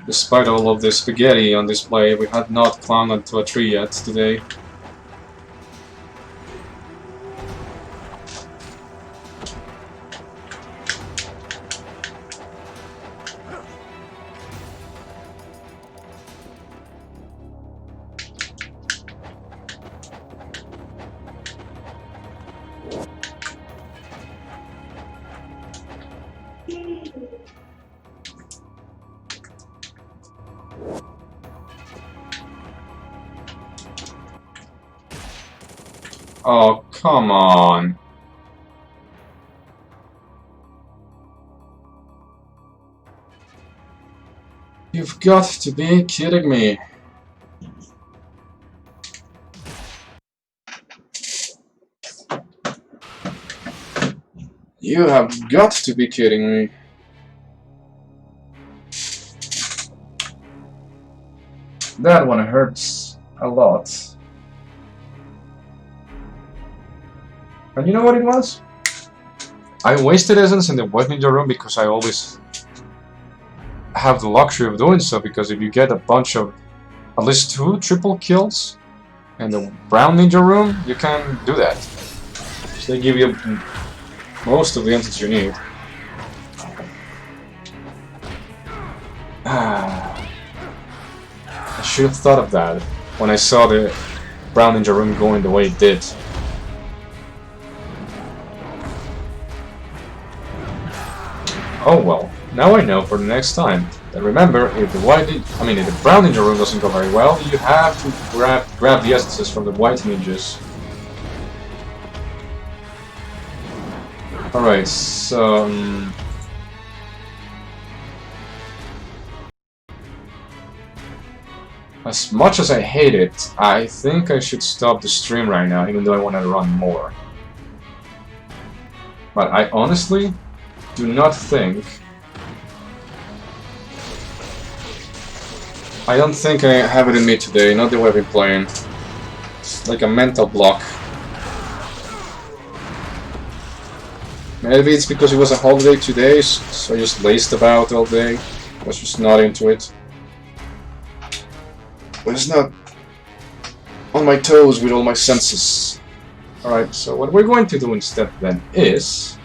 Despite all of the spaghetti on display, we had not climbed onto a tree yet today. Oh, come on. You've got to be kidding me. You have got to be kidding me. That one hurts a lot. And you know what it was? I wasted essence in the White Ninja room because I always have the luxury of doing so, because if you get a bunch of at least 2 triple kills in the Brown Ninja room, you can do that. So they give you most of the essence you need. I should have thought of that when I saw the Brown Ninja room going the way it did. Oh well, now I know for the next time. And remember, if the if the Brown Ninja room doesn't go very well, you have to grab the essences from the White Ninjas. Alright, so... as much as I hate it, I think I should stop the stream right now, even though I want to run more. But I honestly do not think... I don't think I have it in me today, not the way I've been playing. It's like a mental block. Maybe it's because it was a holiday today, so I just lazed about all day. I was just not into it. when it's not on my toes with all my senses. Alright, so what we're going to do instead then is...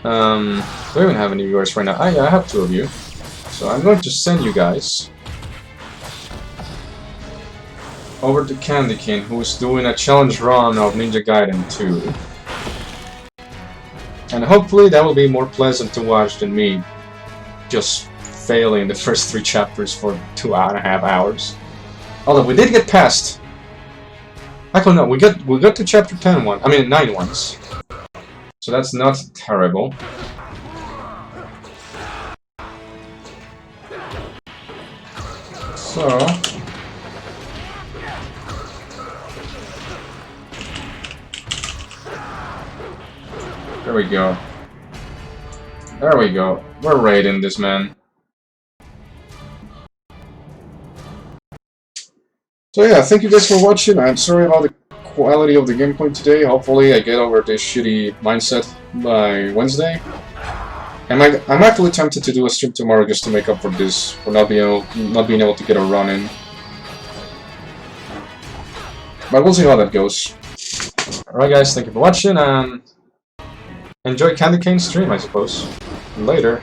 do I even have any viewers right now? Ah, yeah, I have 2 of you. So I'm going to send you guys over to Candy King, who is doing a challenge run of Ninja Gaiden 2. And hopefully that will be more pleasant to watch than me just failing the first 3 chapters for 2.5 hours. Although we did get past. Actually, no, we got to chapter 10 one. I mean 9 once. So that's not terrible. So there we go. There we go. We're raiding this man. So yeah, thank you guys for watching. I'm sorry about the quality of the gameplay today. Hopefully I get over this shitty mindset by Wednesday. I'm actually tempted to do a stream tomorrow just to make up for this, for not being able to get a run in. But we'll see how that goes. Alright guys, thank you for watching, and enjoy Candy Cane's stream, I suppose. Later.